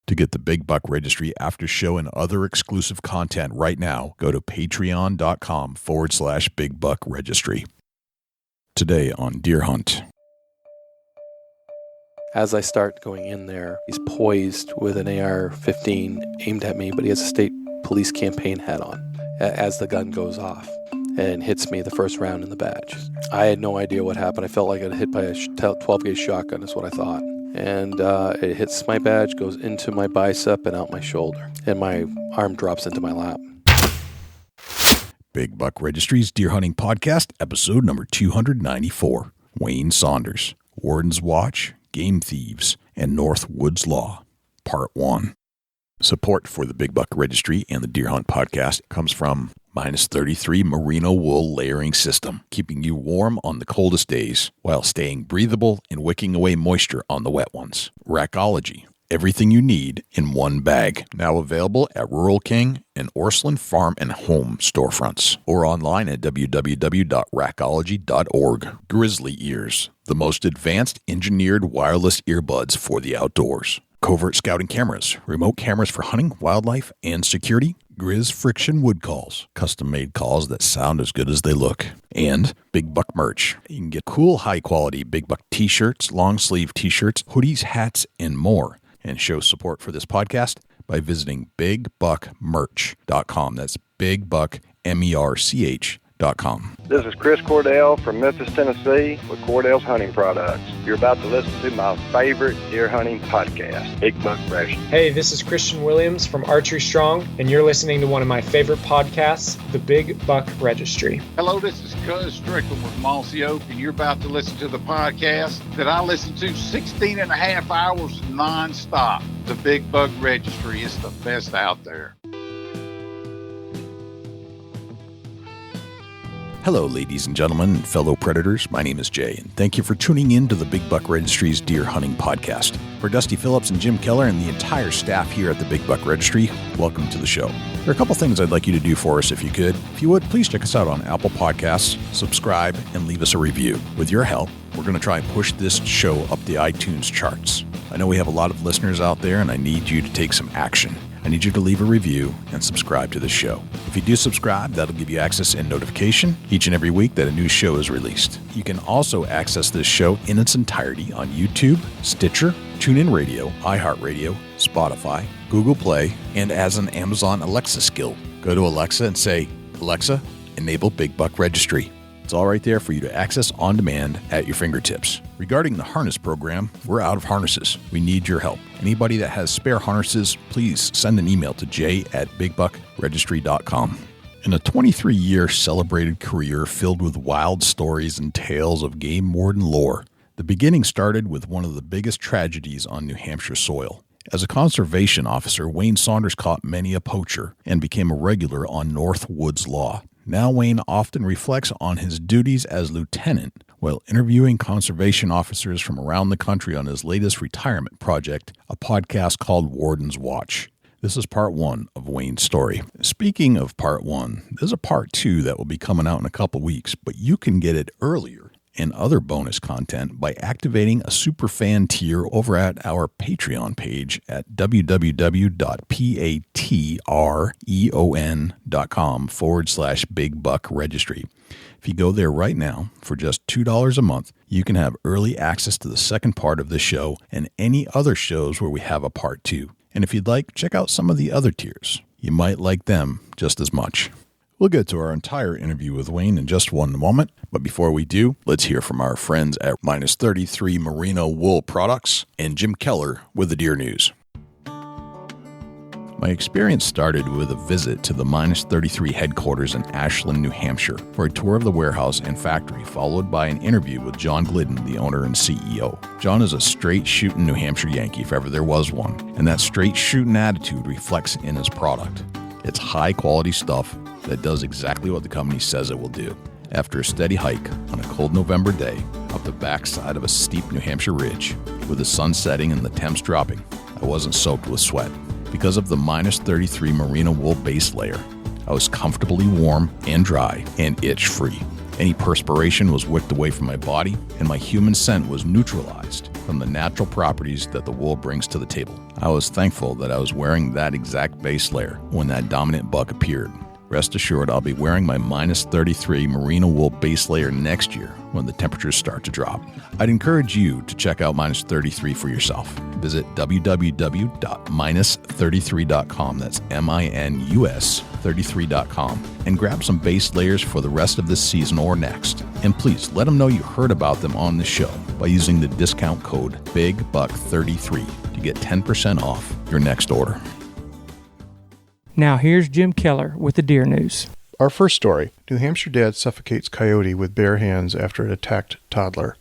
To get the Big Buck Registry after show and other exclusive content right now, go to patreon.com/Big Buck Registry. Today on Deer Hunt. As I start going in there, he's poised with an AR-15 aimed at me, but he has a state police campaign hat on as the gun goes off and hits me the first round in the badge. I had no idea what happened. I felt like I'd hit by a 12-gauge shotgun is what I thought. And it hits my badge, goes into my bicep and out my shoulder, and my arm drops into my lap. Big Buck Registry's Deer Hunting Podcast, episode number 294. Wayne Saunders, Warden's Watch, Game Thieves, and North Woods Law, Part 1. Support for the Big Buck Registry and the Deer Hunt Podcast comes from -33 Merino Wool Layering System, keeping you warm on the coldest days while staying breathable and wicking away moisture on the wet ones. Rackology, everything you need in one bag. Now available at Rural King and Orslyn Farm and Home storefronts or online at www.rackology.org. Grizzly Ears, the most advanced engineered wireless earbuds for the outdoors. Covert scouting cameras, remote cameras for hunting, wildlife, and security. Grizz Friction Wood Calls, custom-made calls that sound as good as they look. And Big Buck merch. You can get cool, high-quality Big Buck t-shirts, long-sleeve t-shirts, hoodies, hats, and more. And show support for this podcast by visiting bigbuckmerch.com. That's bigbuckmerch.com. This is Chris Cordell from Memphis, Tennessee with Cordell's Hunting Products. You're about to listen to my favorite deer hunting podcast, Big Buck Registry. Hey, this is Christian Williams from Archery Strong, and you're listening to one of my favorite podcasts, the Big Buck Registry. Hello, this is Cuz Strickland with Mossy Oak, and you're about to listen to the podcast that I listen to 16 and a half hours nonstop. The Big Buck Registry is the best out there. Hello, ladies and gentlemen and fellow predators. My name is Jay, and thank you for tuning in to the Big Buck Registry's Deer Hunting Podcast. For Dusty Phillips and Jim Keller and the entire staff here at the Big Buck Registry, welcome to the show. There are a couple things I'd like you to do for us if you could. If you would, please check us out on Apple Podcasts, subscribe, and leave us a review. With your help, we're going to try and push this show up the iTunes charts. I know we have a lot of listeners out there, and I need you to take some action. I need you to leave a review and subscribe to the show. If you do subscribe, that'll give you access and notification each and every week that a new show is released. You can also access this show in its entirety on YouTube, Stitcher, TuneIn Radio, iHeartRadio, Spotify, Google Play, and as an Amazon Alexa skill. Go to Alexa and say, "Alexa, enable Big Buck Registry." It's all right there for you to access on demand at your fingertips. Regarding the harness program, we're out of harnesses. We need your help. Anybody that has spare harnesses, please send an email to jay@bigbuckregistry.com. In a 23-year celebrated career filled with wild stories and tales of game warden lore, the beginning started with one of the biggest tragedies on New Hampshire soil. As a conservation officer, Wayne Saunders caught many a poacher and became a regular on North Woods Law. Now Wayne often reflects on his duties as lieutenant while interviewing conservation officers from around the country on his latest retirement project, a podcast called Warden's Watch. This is part 1 of Wayne's story. Speaking of part 1, there's a part 2 that will be coming out in a couple weeks, but you can get it earlier and other bonus content by activating a superfan tier over at our Patreon page at www.patreon.com/Big Buck Registry. If you go there right now, for just $2 a month, you can have early access to the second part of the show and any other shows where we have a part 2. And if you'd like, check out some of the other tiers. You might like them just as much. We'll get to our entire interview with Wayne in just one moment, but before we do, let's hear from our friends at -33 Merino Wool Products and Jim Keller with the Deer News. My experience started with a visit to the -33 headquarters in Ashland, New Hampshire, for a tour of the warehouse and factory, followed by an interview with John Glidden, the owner and CEO. John is a straight-shooting New Hampshire Yankee, if ever there was one, and that straight-shooting attitude reflects in his product. It's high-quality stuff that does exactly what the company says it will do. After a steady hike on a cold November day up the backside of a steep New Hampshire ridge, with the sun setting and the temps dropping, I wasn't soaked with sweat. Because of the -33 merino wool base layer, I was comfortably warm and dry and itch-free. Any perspiration was wicked away from my body, and my human scent was neutralized from the natural properties that the wool brings to the table. I was thankful that I was wearing that exact base layer when that dominant buck appeared. Rest assured, I'll be wearing my minus 33 merino wool base layer next year when the temperatures start to drop. I'd encourage you to check out minus 33 for yourself. Visit www.minus33.com, that's MINUS 33.com, and grab some base layers for the rest of this season or next. And please let them know you heard about them on the show by using the discount code BIGBUCK33 to get 10% off your next order. Now here's Jim Keller with the deer news. Our first story, New Hampshire dad suffocates coyote with bare hands after it attacked toddler.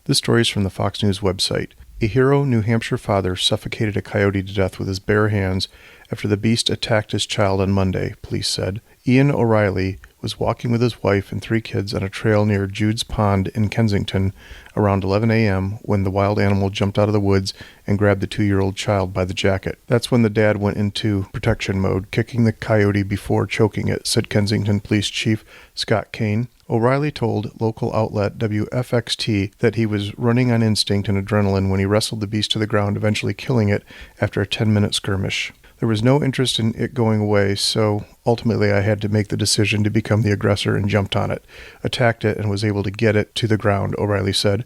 This story is from the Fox News website. A hero New Hampshire father suffocated a coyote to death with his bare hands after the beast attacked his child on Monday, police said. Ian O'Reilly was walking with his wife and 3 kids on a trail near Jude's Pond in Kensington around 11 a.m. when the wild animal jumped out of the woods and grabbed the 2-year-old child by the jacket. That's when the dad went into protection mode, kicking the coyote before choking it, said Kensington Police Chief Scott Kane. O'Reilly told local outlet WFXT that he was running on instinct and adrenaline when he wrestled the beast to the ground, eventually killing it after a 10-minute skirmish. There was no interest in it going away, so ultimately I had to make the decision to become the aggressor and jumped on it, attacked it, and was able to get it to the ground, O'Reilly said.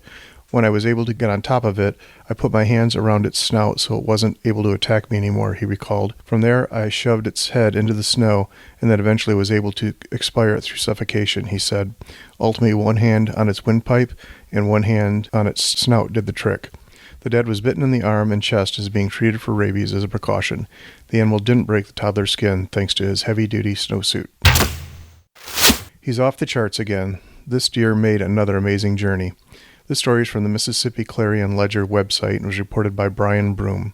When I was able to get on top of it, I put my hands around its snout so it wasn't able to attack me anymore, he recalled. From there, I shoved its head into the snow and then eventually was able to expire it through suffocation, he said. Ultimately, one hand on its windpipe and one hand on its snout did the trick. The dad was bitten in the arm and chest as being treated for rabies as a precaution. The animal didn't break the toddler's skin thanks to his heavy-duty snowsuit. He's off the charts again. This deer made another amazing journey. This story is from the Mississippi Clarion Ledger website and was reported by Brian Broom.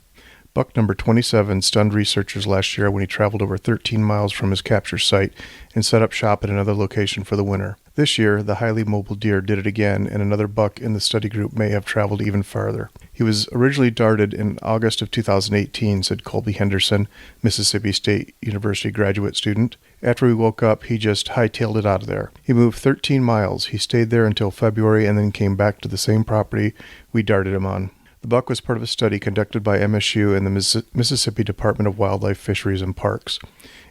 Buck number 27 stunned researchers last year when he traveled over 13 miles from his capture site and set up shop at another location for the winter. This year, the highly mobile deer did it again, and another buck in the study group may have traveled even farther. He was originally darted in August of 2018, said Colby Henderson, Mississippi State University graduate student. After we woke up, he just hightailed it out of there. He moved 13 miles. He stayed there until February and then came back to the same property we darted him on. The buck was part of a study conducted by MSU and the Mississippi Department of Wildlife, Fisheries, and Parks.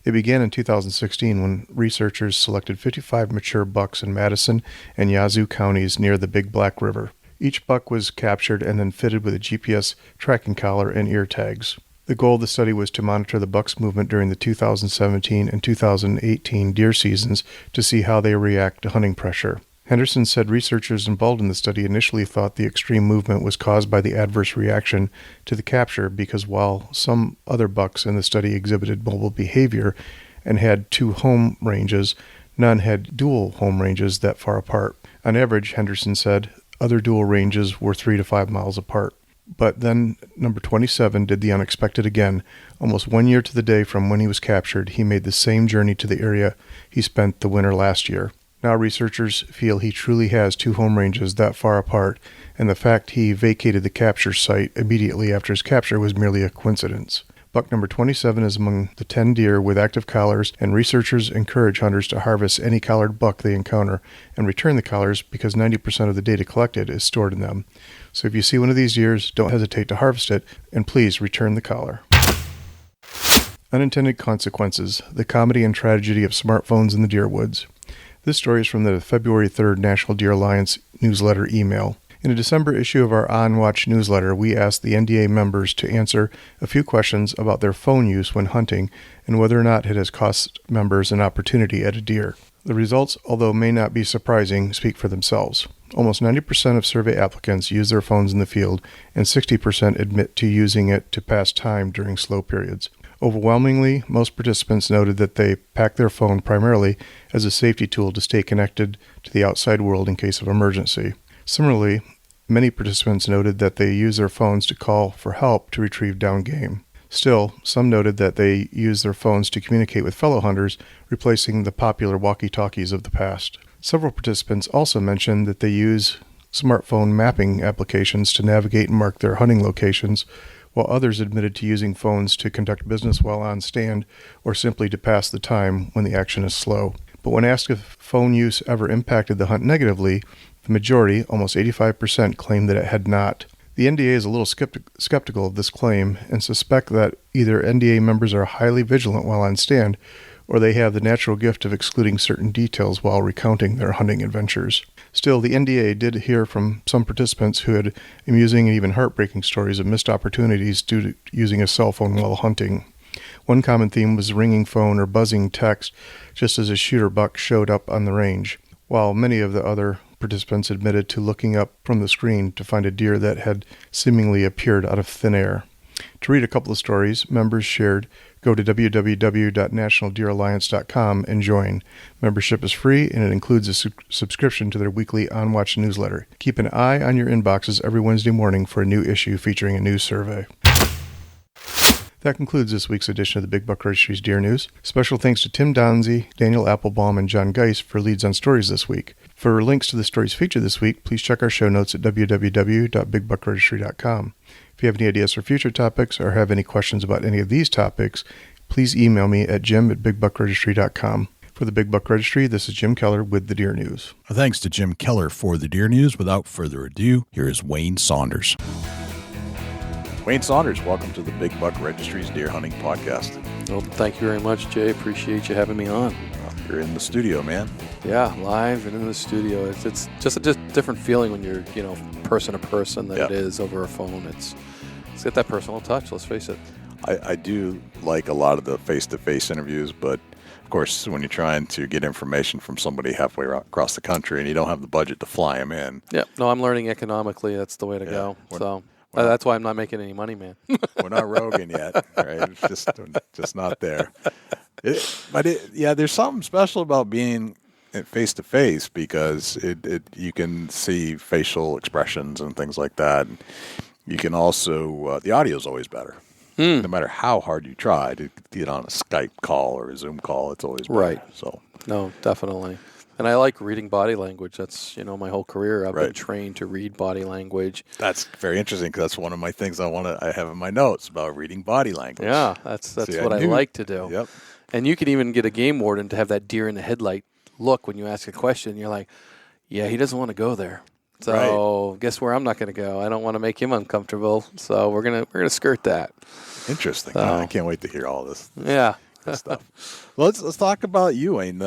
It began in 2016 when researchers selected 55 mature bucks in Madison and Yazoo counties near the Big Black River. Each buck was captured and then fitted with a GPS tracking collar and ear tags. The goal of the study was to monitor the buck's movement during the 2017 and 2018 deer seasons to see how they react to hunting pressure. Henderson said researchers involved in the study initially thought the extreme movement was caused by the adverse reaction to the capture because while some other bucks in the study exhibited mobile behavior and had 2 home ranges, none had dual home ranges that far apart. On average, Henderson said, other dual ranges were 3 to 5 miles apart. But then number 27 did the unexpected again. Almost 1 year to the day from when he was captured, he made the same journey to the area he spent the winter last year. Now researchers feel he truly has 2 home ranges that far apart, and the fact he vacated the capture site immediately after his capture was merely a coincidence. Buck number 27 is among the 10 deer with active collars, and researchers encourage hunters to harvest any collared buck they encounter and return the collars because 90% of the data collected is stored in them. So if you see one of these deers, don't hesitate to harvest it, and please return the collar. Unintended consequences, the comedy and tragedy of smartphones in the deer woods. This story is from the February 3rd National Deer Alliance newsletter email. In a December issue of our On Watch newsletter, we asked the NDA members to answer a few questions about their phone use when hunting and whether or not it has cost members an opportunity at a deer. The results, although may not be surprising, speak for themselves. Almost 90% of survey applicants use their phones in the field, and 60% admit to using it to pass time during slow periods. Overwhelmingly, most participants noted that they pack their phone primarily as a safety tool to stay connected to the outside world in case of emergency. Similarly, many participants noted that they use their phones to call for help to retrieve downed game. Still, some noted that they use their phones to communicate with fellow hunters, replacing the popular walkie-talkies of the past. Several participants also mentioned that they use smartphone mapping applications to navigate and mark their hunting locations, while others admitted to using phones to conduct business while on stand or simply to pass the time when the action is slow. But when asked if phone use ever impacted the hunt negatively, the majority, almost 85%, claimed that it had not. The NDA is a little skeptical of this claim and suspect that either NDA members are highly vigilant while on stand, or they have the natural gift of excluding certain details while recounting their hunting adventures. Still, the NDA did hear from some participants who had amusing and even heartbreaking stories of missed opportunities due to using a cell phone while hunting. One common theme was ringing phone or buzzing text just as a shooter buck showed up on the range, while many of the other participants admitted to looking up from the screen to find a deer that had seemingly appeared out of thin air. To read a couple of stories members shared, go to www.nationaldeeralliance.com and join. Membership is free, and it includes a subscription to their weekly On Watch newsletter. Keep an eye on your inboxes every Wednesday morning for a new issue featuring a news survey. That concludes this week's edition of the Big Buck Registry's Deer News. Special thanks to Tim Donzie, Daniel Applebaum, and John Geis for leads on stories this week. For links to the stories featured this week, please check our show notes at www.bigbuckregistry.com. If you have any ideas for future topics or have any questions about any of these topics, please email me at jim@bigbuckregistry.com. For the Big Buck Registry, this is Jim Keller with the Deer News. Thanks to Jim Keller for the Deer News. Without further ado, here is Wayne Saunders. Wayne Saunders, welcome to the Big Buck Registry's Deer Hunting Podcast. Well, thank you very much, Jay. Appreciate you having me on. You're in the studio, man. Yeah, live and in the studio. It's just a different feeling when you're, person to person than it is over a phone. It's got that personal touch, let's face it. I do like a lot of the face-to-face interviews, but of course, when you're trying to get information from somebody halfway across the country and you don't have the budget to fly them in. Yeah, no, I'm learning economically. That's the way to go. That's why I'm not making any money, man. We're not Rogan yet, right? It's just not there. There's something special about being face to face because you can see facial expressions and things like that. You can also the audio is always better. No matter how hard you try to get on a Skype call or a Zoom call, it's always better. Right. So no, definitely. And I like reading body language. That's, my whole career. I've been trained to read body language. That's very interesting because that's one of my things I have in my notes about reading body language. Yeah, that's what I like to do. Yep. And you can even get a game warden to have that deer in the headlight look when you ask a question. You're like, yeah, he doesn't want to go there. So guess where I'm not going to go. I don't want to make him uncomfortable. So we're gonna skirt that. Interesting. I can't wait to hear all this. Yeah. Stuff. Well, let's talk about you, Wayne.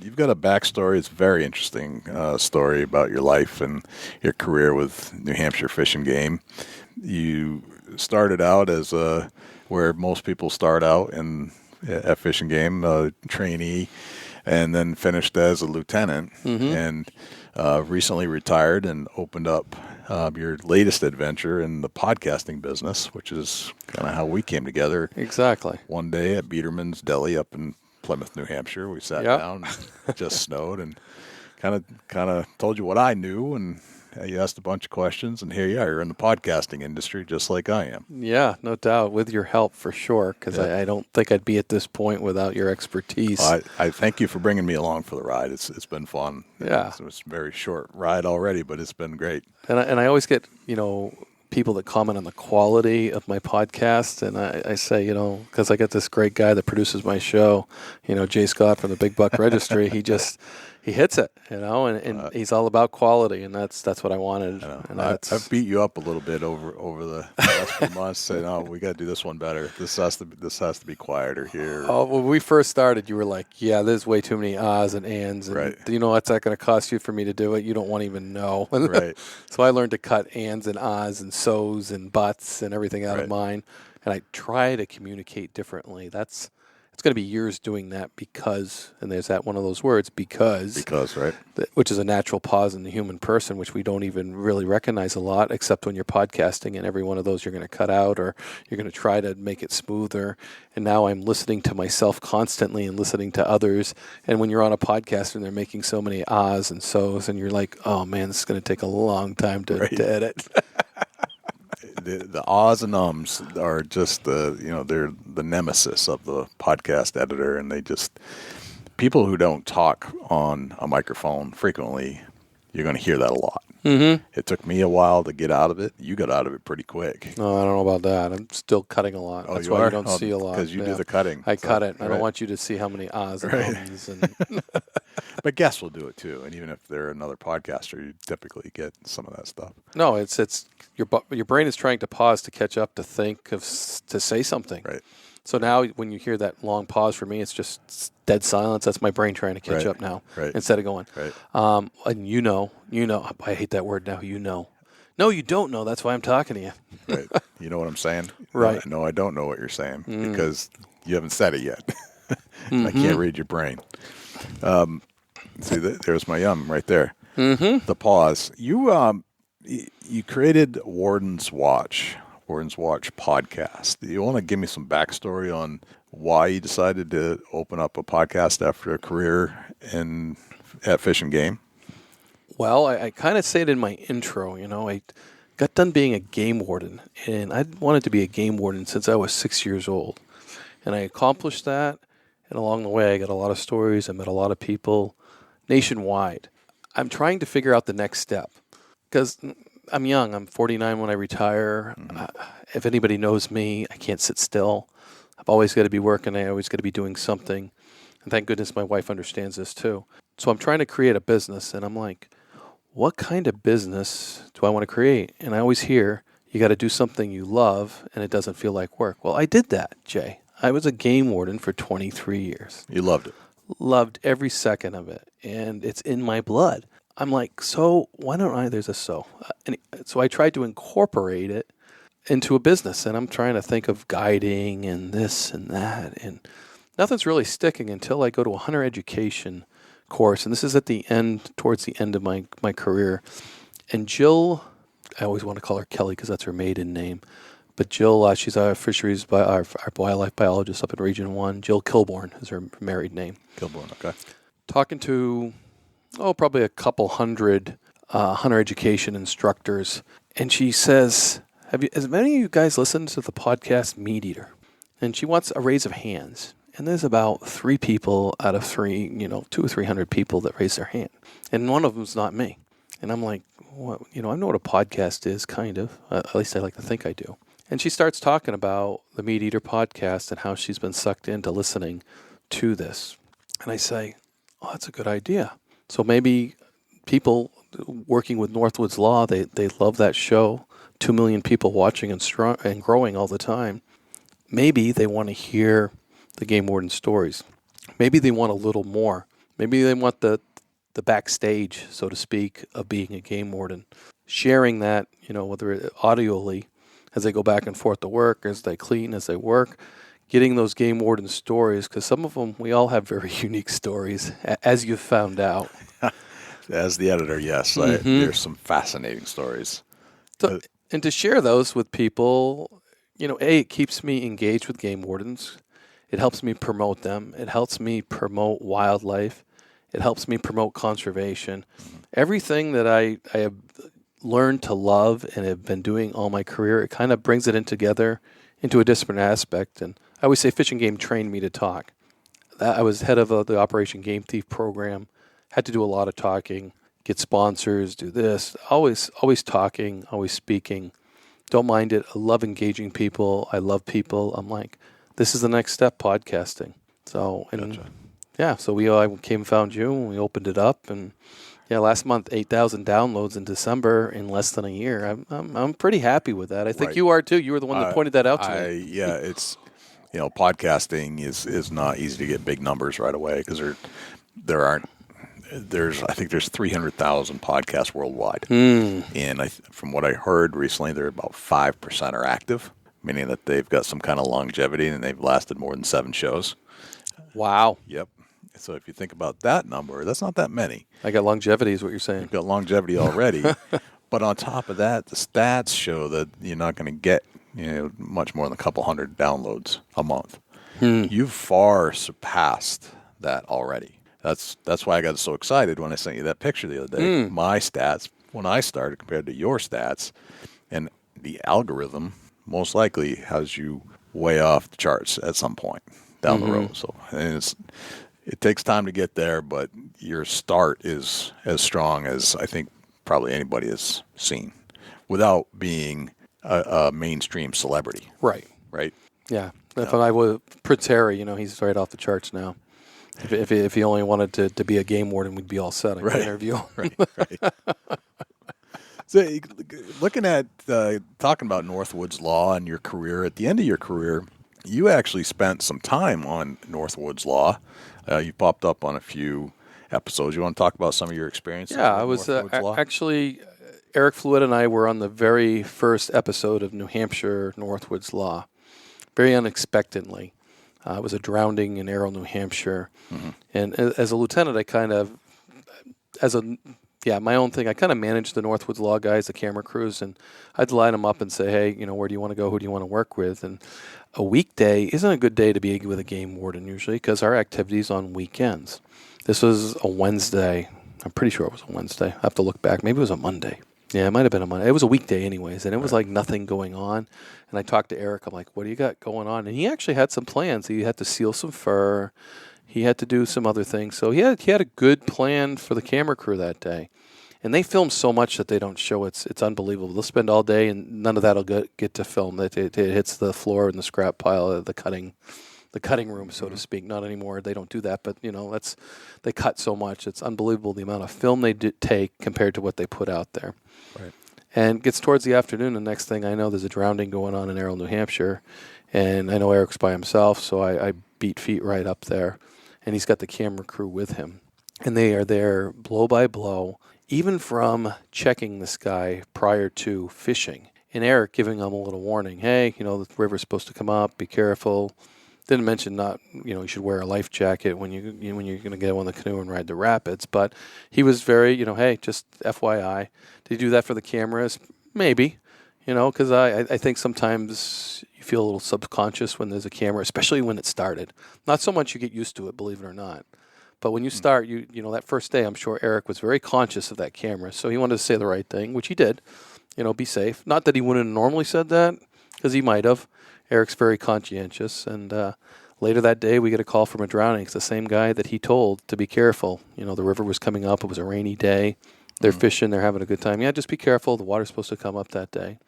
You've got a backstory. It's a very interesting story about your life and your career with New Hampshire Fish and Game. You started out as where most people start out at Fish and Game, trainee, and then finished as a lieutenant, and recently retired and opened up your latest adventure in the podcasting business, which is kind of how we came together. Exactly. One day at Biederman's Deli up in Plymouth, New Hampshire, we sat down. It just snowed, and kind of told you what I knew, and you asked a bunch of questions, and here you are. You're in the podcasting industry just like I am. Yeah, no doubt. With your help, for sure, because I don't think I'd be at this point without your expertise. I thank you for bringing me along for the ride. It's been fun. Yeah. It's a very short ride already, but it's been great. And I always get, people that comment on the quality of my podcast, and I say, because I got this great guy that produces my show, Jay Scott from the Big Buck Registry, he hits it, and he's all about quality, and that's what I wanted. And I've beat you up a little bit over the last few months, saying, "Oh, we got to do this one better. This has to be quieter here." Oh, when we first started, you were like, "Yeah, there's way too many ahs and ands, and you know what's that going to cost you for me to do it? You don't want to even know." Right. So I learned to cut ands and ahs and so's and buts and everything out of mine, and I try to communicate differently. It's going to be years doing that because, and there's that one of those words, because, right, which is a natural pause in the human person, which we don't even really recognize a lot, except when you're podcasting, and every one of those you're going to cut out or you're going to try to make it smoother. And now I'm listening to myself constantly and listening to others. And when you're on a podcast and they're making so many ahs and so's, and you're like, oh man, this is going to take a long time to edit. The Ahs and Umms are just they're the nemesis of the podcast editor, and people who don't talk on a microphone frequently, you're going to hear that a lot. Mm-hmm. It took me a while to get out of it. You got out of it pretty quick. No, I don't know about that. I'm still cutting a lot. That's why you don't see a lot. Because you do the cutting. I cut it. I don't want you to see how many Ahs and Umms. And But guests will do it too. And even if they're another podcaster, you typically get some of that stuff. No, it's your brain is trying to pause to catch up, to think to say something. Right. So now when you hear that long pause, for me, it's just dead silence. That's my brain trying to catch up now, instead of going. Right. And you know, I hate that word now. You know. No, you don't know. That's why I'm talking to you. Right. You know what I'm saying? Right. No, I don't know what you're saying because you haven't said it yet. I can't read your brain. See, there's my right there. The pause. You created Warden's Watch podcast. Do you want to give me some backstory on why you decided to open up a podcast after a career at Fish and Game? Well, I kind of say it in my intro. I got done being a game warden, and I wanted to be a game warden since I was 6 years old. And I accomplished that, and along the way, I got a lot of stories. I met a lot of people nationwide. I'm trying to figure out the next step because I'm young. I'm 49 when I retire. If anybody knows me, I can't sit still. I've always got to be working. I always got to be doing something. And thank goodness my wife understands this too. So I'm trying to create a business, and I'm like, what kind of business do I want to create? And I always hear, you got to do something you love, and it doesn't feel like work. Well, I did that, Jay. I was a game warden for 23 years. You loved it. Loved every second of it, and it's in my blood. I'm like, so why don't I? There's a so. So I tried to incorporate it into a business, and I'm trying to think of guiding and this and that, and nothing's really sticking until I go to a hunter education course, and this is towards the end of my career. And Jill, I always want to call her Kelly because that's her maiden name, but Jill, she's our our wildlife biologist up in Region 1. Jill Kilborn is her married name. Kilborn, okay. Talking to probably a couple hundred hunter education instructors. And she says, has many of you guys listened to the podcast Meateater? And she wants a raise of hands. And there's about 3 people out of 3, 200 or 300 people that raise their hand. And one of them's not me. And I'm like, what? I know what a podcast is, kind of. At least I like to think I do. And she starts talking about the Meateater Podcast and how she's been sucked into listening to this. And I say, that's a good idea. So maybe people working with Northwoods Law, they love that show. 2 million people watching and growing all the time. Maybe they want to hear the game warden stories. Maybe they want a little more. Maybe they want the backstage, so to speak, of being a game warden. Sharing that, whether audioly, as they go back and forth to work, as they clean, as they work, getting those game warden stories, because some of them, we all have very unique stories, as you've found out. As the editor, yes. There's some fascinating stories. So, and to share those with people, it keeps me engaged with game wardens. It helps me promote them. It helps me promote wildlife. It helps me promote conservation. Everything that I have learned to love and have been doing all my career, it kind of brings it in together into a different aspect. And I always say Fish and Game trained me to talk. I was head of the Operation Game Thief program, had to do a lot of talking, get sponsors, do this, always talking, always speaking. Don't mind it. I love engaging people. I love people. I'm like, this is the next step, podcasting. So, I came and found you, and we opened it up, and last month 8,000 downloads in December in less than a year. I'm pretty happy with that. I think you are too. You were the one that pointed that out to me. Yeah, it's podcasting is not easy to get big numbers right away because I think there's 300,000 podcasts worldwide, and from what I heard recently, they're about 5% are active, meaning that they've got some kind of longevity and they've lasted more than 7 shows. Wow. Yep. So if you think about that number, that's not that many. I got longevity is what you're saying. You've got longevity already. But on top of that, the stats show that you're not going to get much more than a couple hundred downloads a month. You've far surpassed that already. That's why I got so excited when I sent you that picture the other day. My stats, when I started compared to your stats, and the algorithm most likely has you way off the charts at some point down the road. So it takes time to get there, but your start is as strong as I think probably anybody has seen without being a mainstream celebrity. Right. Right? Yeah. If I was Prince Harry, he's right off the charts now. If he only wanted to be a game warden, we'd be all set. I could interview him. Right. So, looking at talking about Northwoods Law and your career, at the end of your career, you actually spent some time on Northwoods Law. You popped up on a few episodes. You want to talk about some of your experiences? Yeah, I was actually, Eric Fluette and I were on the very first episode of New Hampshire Northwoods Law, very unexpectedly. It was a drowning in Arrow, New Hampshire. Mm-hmm. And as a lieutenant, I kind of, my own thing, I kind of managed the Northwoods Law guys, the camera crews, and I'd line them up and say, hey, where do you want to go? Who do you want to work with? And a weekday isn't a good day to be with a game warden usually because our activity's on weekends. This was a Wednesday. I'm pretty sure it was a Wednesday. I have to look back. Maybe it was a Monday. Yeah, it might have been a Monday. It was a weekday anyways, and it was like nothing going on. And I talked to Eric. I'm like, what do you got going on? And he actually had some plans. He had to seal some fur. He had to do some other things. So he had a good plan for the camera crew that day. And they film so much that they don't show. It's unbelievable. They'll spend all day, and none of that will get to film. It hits the floor in the scrap pile of the cutting room, so to speak. Not anymore. They don't do that, but they cut so much. It's unbelievable the amount of film they take compared to what they put out there. Right. And it gets towards the afternoon, the next thing I know, there's a drowning going on in Arrow, New Hampshire, and I know Eric's by himself, so I beat feet right up there, and he's got the camera crew with him, and they are there blow by blow, even from checking this guy prior to fishing. And Eric giving them a little warning, hey, the river's supposed to come up, be careful. Didn't mention not, you should wear a life jacket when you're going to get on the canoe and ride the rapids. But he was very, hey, just FYI. Did he do that for the cameras? Maybe, because I think sometimes you feel a little subconscious when there's a camera, especially when it started. Not so much you get used to it, believe it or not. But when you start, that first day, I'm sure Eric was very conscious of that camera. So he wanted to say the right thing, which he did. Be safe. Not that he wouldn't have normally said that, because he might have. Eric's very conscientious. And later that day, we get a call from a drowning. It's the same guy that he told to be careful. The river was coming up. It was a rainy day. They're fishing. They're having a good time. Yeah, just be careful. The water's supposed to come up that day.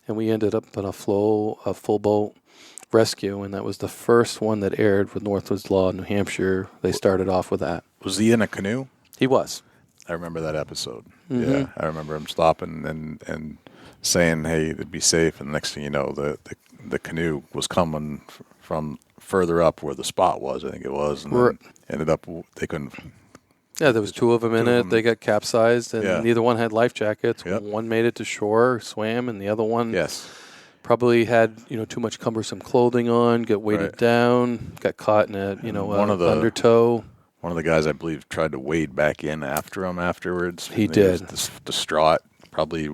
And we ended up in a full boat rescue, and that was the first one that aired with Northwoods Law in New Hampshire. They started off with that. Was he in a canoe? He was. I remember that episode. Mm-hmm. Yeah, I remember him stopping and saying, hey, it'd be safe. And the next thing you know, the canoe was coming from further up where the spot was, I think it was. And then ended up, they couldn't. Yeah, there was two of them in it. They got capsized, and neither one had life jackets. Yep. One made it to shore, swam, and the other one probably had too much cumbersome clothing on, got weighted down, got caught in a undertow. One of the guys, I believe, tried to wade back in after him afterwards. He did. He was distraught. Probably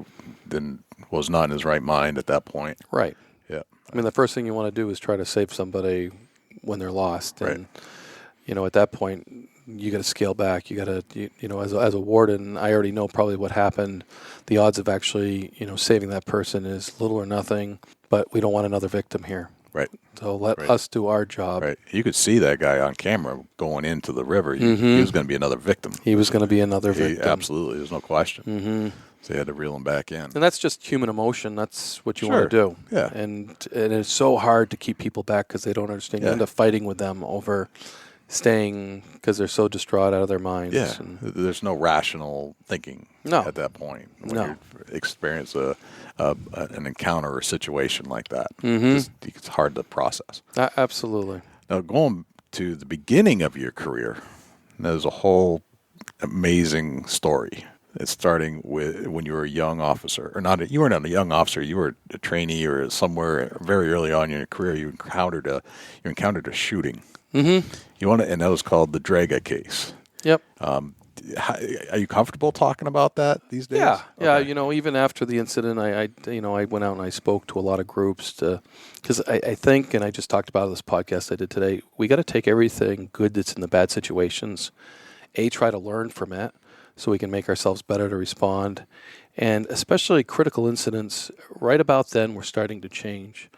was not in his right mind at that point. Right. Yeah. I mean, the first thing you want to do is try to save somebody when they're lost. And, at that point, you got to scale back. You got to, as a warden, I already know probably what happened. The odds of actually, saving that person is little or nothing, but we don't want another victim here. Right. So let us do our job. Right. You could see that guy on camera going into the river. He was going to be another victim. He was going to be another victim. Absolutely. There's no question. Mm-hmm. So you had to reel him back in. And that's just human emotion. That's what you want to do. Yeah. And it's so hard to keep people back because they don't understand. You end up fighting with them over staying because they're so distraught out of their minds. Yeah. There's no rational thinking at that point when you experience an encounter or a situation like that. Mm-hmm. It's hard to process. Absolutely. Now, going to the beginning of your career, there's a whole amazing story. It's starting with when you were a young officer, or not. You weren't a young officer. You were a trainee, or somewhere very early on in your career. You encountered a shooting. Mm-hmm. And that was called the Draga case. Yep. Are you comfortable talking about that these days? Yeah. Okay. Yeah. Even after the incident, I went out and I spoke to a lot of groups because I think, and I just talked about this podcast I did today. We got to take everything good that's in the bad situations, try to learn from it, so we can make ourselves better to respond. And especially critical incidents, right about then, we're starting to change.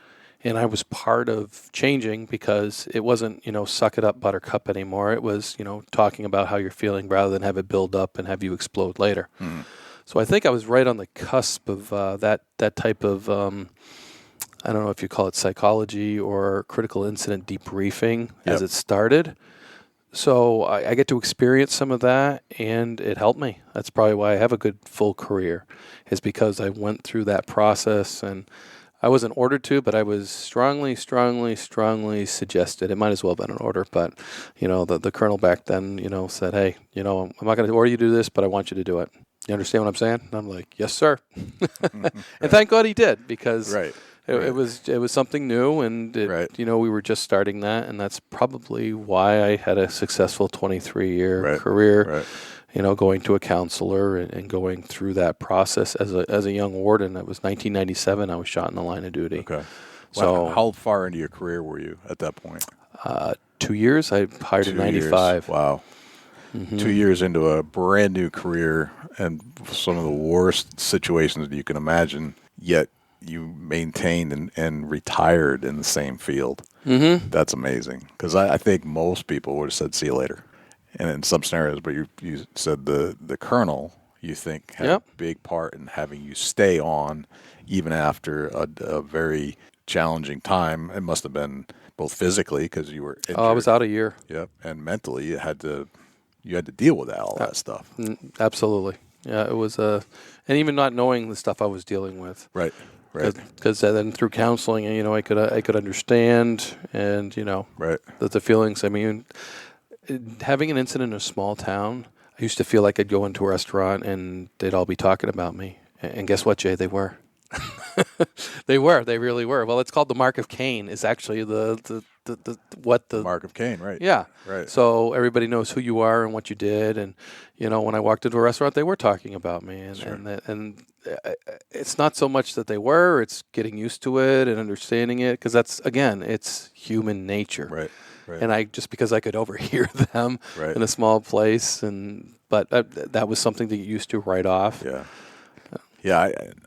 And I was part of changing because it wasn't, suck it up, buttercup anymore. It was, talking about how you're feeling rather than have it build up and have you explode later. Mm. So I think I was right on the cusp of that type of, I don't know if you call it psychology or critical incident debriefing as it started. So I get to experience some of that, and it helped me. That's probably why I have a good full career, is because I went through that process, and I wasn't ordered to, but I was strongly suggested. It might as well have been an order, but, the colonel back then, said, hey, I'm not going to order you to do this, but I want you to do it. You understand what I'm saying? And I'm like, yes, sir. And thank God he did, because it was something new, and we were just starting that, and that's probably why I had a successful 23-year career. Going to a counselor and going through that process as a young warden. It was 1997. I was shot in the line of duty. Okay. So how far into your career were you at that point? 2 years. I hired in 95. Wow. Mm-hmm. 2 years into a brand new career and some of the worst situations that you can imagine, yet you maintained and retired in the same field. Mm-hmm. That's amazing, because I think most people would have said, see you later. And in some scenarios, but you said the colonel, you think, had a big part in having you stay on even after a very challenging time. It must have been both physically, because you were injured. I was out a year. Yep, and mentally you had to deal with all that stuff. Absolutely. Yeah, it was and even not knowing the stuff I was dealing with. Right. Because then through counseling, I could understand, and that the feelings. I mean, having an incident in a small town, I used to feel like I'd go into a restaurant and they'd all be talking about me. And guess what, Jay? They were. They were. They really were. Well, it's called the Mark of Cain. Is actually the Mark of Cain, right? Yeah. Right. So everybody knows who you are and what you did, and when I walked into a restaurant, they were talking about me, and it's not so much that they were; it's getting used to it and understanding it, because it's human nature. Right. And because I could overhear them in a small place, but that was something to get used to right off. Yeah.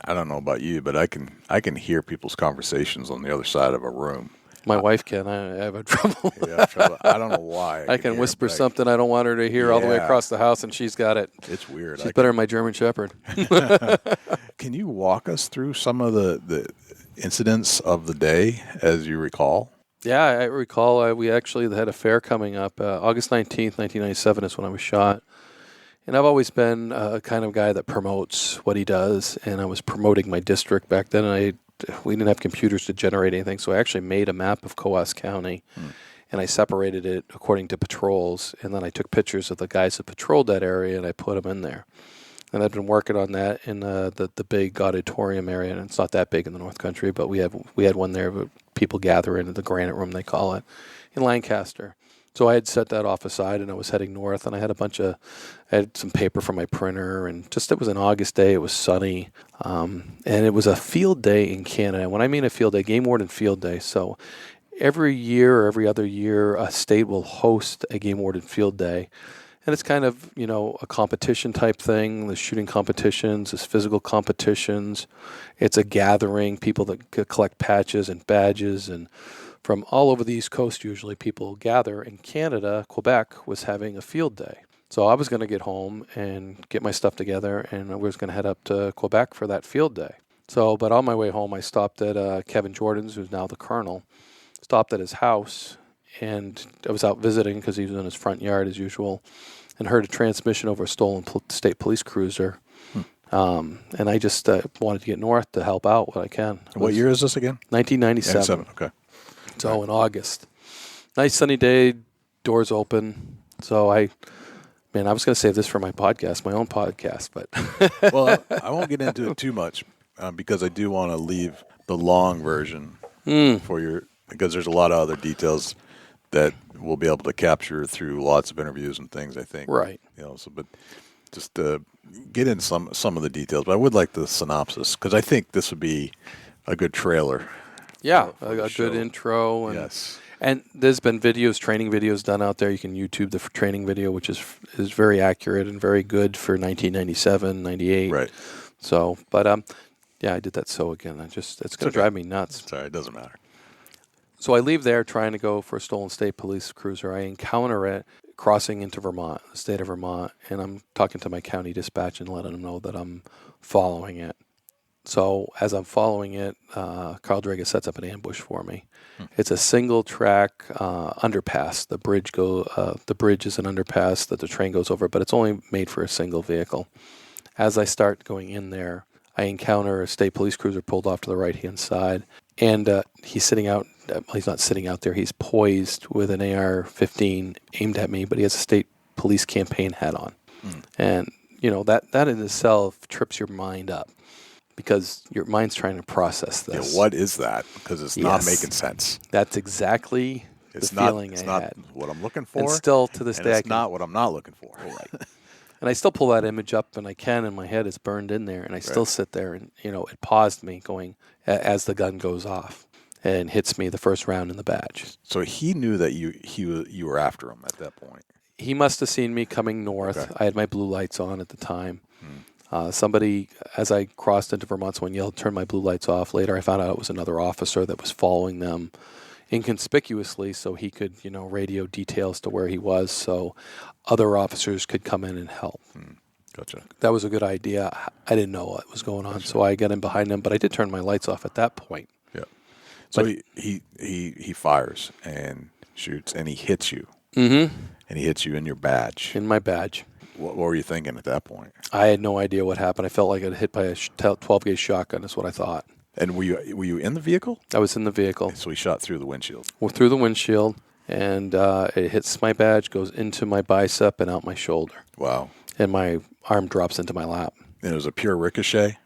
I don't know about you, but I can hear people's conversations on the other side of a room. My wife can. I have trouble. I don't know why. I can whisper something I don't want her to hear all the way across the house, and she's got it. It's weird. She's better than my German Shepherd. Can you walk us through some of the incidents of the day as you recall? Yeah, I recall we actually had a fair coming up. August 19th, 1997 is when I was shot. And I've always been a kind of guy that promotes what he does, and I was promoting my district back then, and we didn't have computers to generate anything, so I actually made a map of Coas County, and I separated it according to patrols, and then I took pictures of the guys that patrolled that area, and I put them in there. And I've been working on that in the big auditorium area, and it's not that big in the North Country, but we had one there where people gather into the Granite Room, they call it, in Lancaster. So I had set that off aside, and I was heading north, and I had some paper from my printer, and it was an August day, it was sunny, and it was a field day in Canada. When I mean a field day, Game Warden field day. So every year or every other year, a state will host a Game Warden field day. And it's kind of, a competition type thing. There's shooting competitions, there's physical competitions. It's a gathering, people that collect patches and badges, and from all over the East Coast, usually people gather. In Canada, Quebec was having a field day. So I was going to get home and get my stuff together, and I was going to head up to Quebec for that field day. But on my way home, I stopped at Kevin Jordan's, who's now the colonel, stopped at his house, and I was out visiting because he was in his front yard as usual, and heard a transmission over a stolen state police cruiser. And I just wanted to get north to help out what I can. What year is this again? 1997. Okay. So in August. Nice sunny day, doors open. So I was going to save this for my podcast, my own podcast, but. Well, I won't get into it too much because I do want to leave the long version because there's a lot of other details that we'll be able to capture through lots of interviews and things, I think. Right. But just get in some of the details. But I would like the synopsis, because I think this would be a good trailer. Yeah, a good intro. And, yes. And there's been training videos done out there. You can YouTube the training video, which is very accurate and very good for 1997, 98. Right. So, but I did that again. It's going to drive me nuts. Sorry, it doesn't matter. So I leave there trying to go for a stolen state police cruiser. I encounter it crossing into Vermont, the state of Vermont, and I'm talking to my county dispatch and letting them know that I'm following it. So as I'm following it, Carl Draga sets up an ambush for me. It's a single track underpass. The bridge is an underpass that the train goes over, but it's only made for a single vehicle. As I start going in there, I encounter a state police cruiser pulled off to the right-hand side, and he's sitting out. He's not sitting out there. He's poised with an AR-15 aimed at me, but he has a state police campaign hat on. And, that in itself trips your mind up because your mind's trying to process this. Yeah, what is that? Because it's not making sense. That's exactly the feeling I had. It's not what I'm looking for. And still to this day, it's not what I'm not looking for. Right. And I still pull that image up, and I can, and my head is burned in there, and I still sit there, and, it paused me going as the gun goes off and hits me the first round in the badge. So he knew that you were after him at that point. He must have seen me coming north. Okay. I had my blue lights on at the time. Somebody, as I crossed into Vermont, someone yelled, "Turn my blue lights off." Later, I found out it was another officer that was following them inconspicuously so he could, radio details to where he was so other officers could come in and help. Gotcha. That was a good idea. I didn't know what was going on, so I got in behind him, but I did turn my lights off at that point. Yeah. So he fires and shoots and he hits you. Mm-hmm. And he hits you in your badge. In my badge. What were you thinking at that point? I had no idea what happened. I felt like I got hit by a 12-gauge shotgun is what I thought. And were you in the vehicle? I was in the vehicle. So he shot through the windshield. Well, through the windshield, and it hits my badge, goes into my bicep and out my shoulder. Wow. And my arm drops into my lap. And it was a pure ricochet?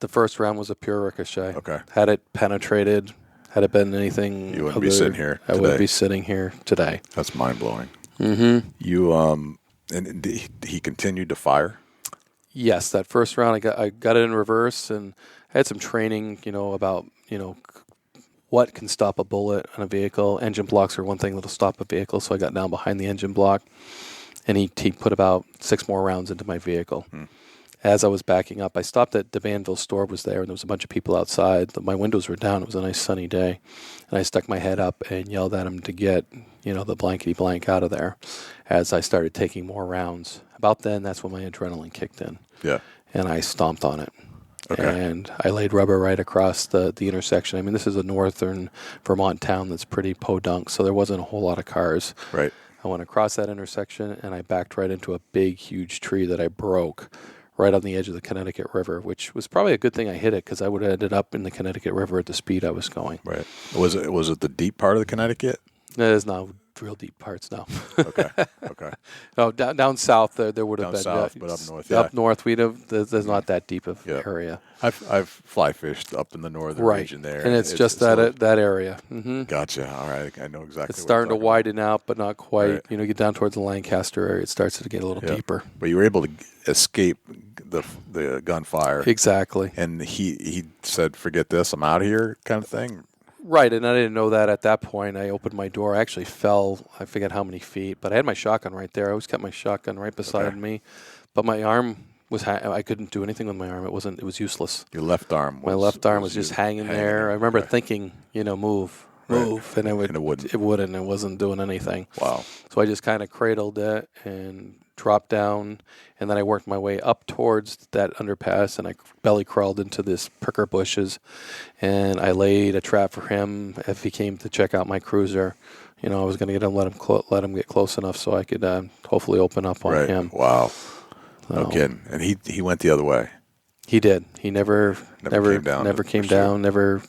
The first round was a pure ricochet. Okay. Had it penetrated, had it been anything... You wouldn't be sitting here today. I wouldn't be sitting here today. That's mind-blowing. Mm-hmm. You, and he continued to fire? Yes, that first round I got it in reverse, and I had some training, about, what can stop a bullet on a vehicle. Engine blocks are one thing that'll stop a vehicle, so I got down behind the engine block, and he put about 6 more rounds into my vehicle. As I was backing up, I stopped at the Danville store was there, and there was a bunch of people outside. My windows were down. It was a nice sunny day, and I stuck my head up and yelled at him to get, the blankety blank out of there as I started taking more rounds. About then, that's when my adrenaline kicked in. Yeah. And I stomped on it. Okay. And I laid rubber right across the intersection. I mean, this is a northern Vermont town that's pretty podunk, so there wasn't a whole lot of cars. Right. I went across that intersection, and I backed right into a big, huge tree that I broke right on the edge of the Connecticut River, which was probably a good thing I hit it because I would have ended up in the Connecticut River at the speed I was going. Right. Was it the deep part of the Connecticut? There's not real deep parts now. Okay. No, down south there would have been. South, but up north. Up north, there's not that deep of area. I've fly fished up in the northern region there, and it's just that area. Mm-hmm. Gotcha. All right, I know exactly. It's starting to widen out, but not quite. Right. Get down towards the Lancaster area, it starts to get a little deeper. But you were able to escape the gunfire. Exactly. And he said, "Forget this, I'm out of here," kind of thing. Right, and I didn't know that at that point. I opened my door. I actually fell, I forget how many feet, but I had my shotgun right there. I always kept my shotgun right beside me, but my arm was, I couldn't do anything with my arm. It was useless. Your left arm was... My left arm was just hanging there. I remember thinking, move, and it wouldn't. It wasn't doing anything. Wow. So I just kind of cradled it and dropped down, and then I worked my way up towards that underpass, and I belly crawled into this pricker bushes, and I laid a trap for him if he came to check out my cruiser. I was going to let him get close enough so I could hopefully open up on him. Wow. No kidding. And he went the other way. He did. He never came down. Never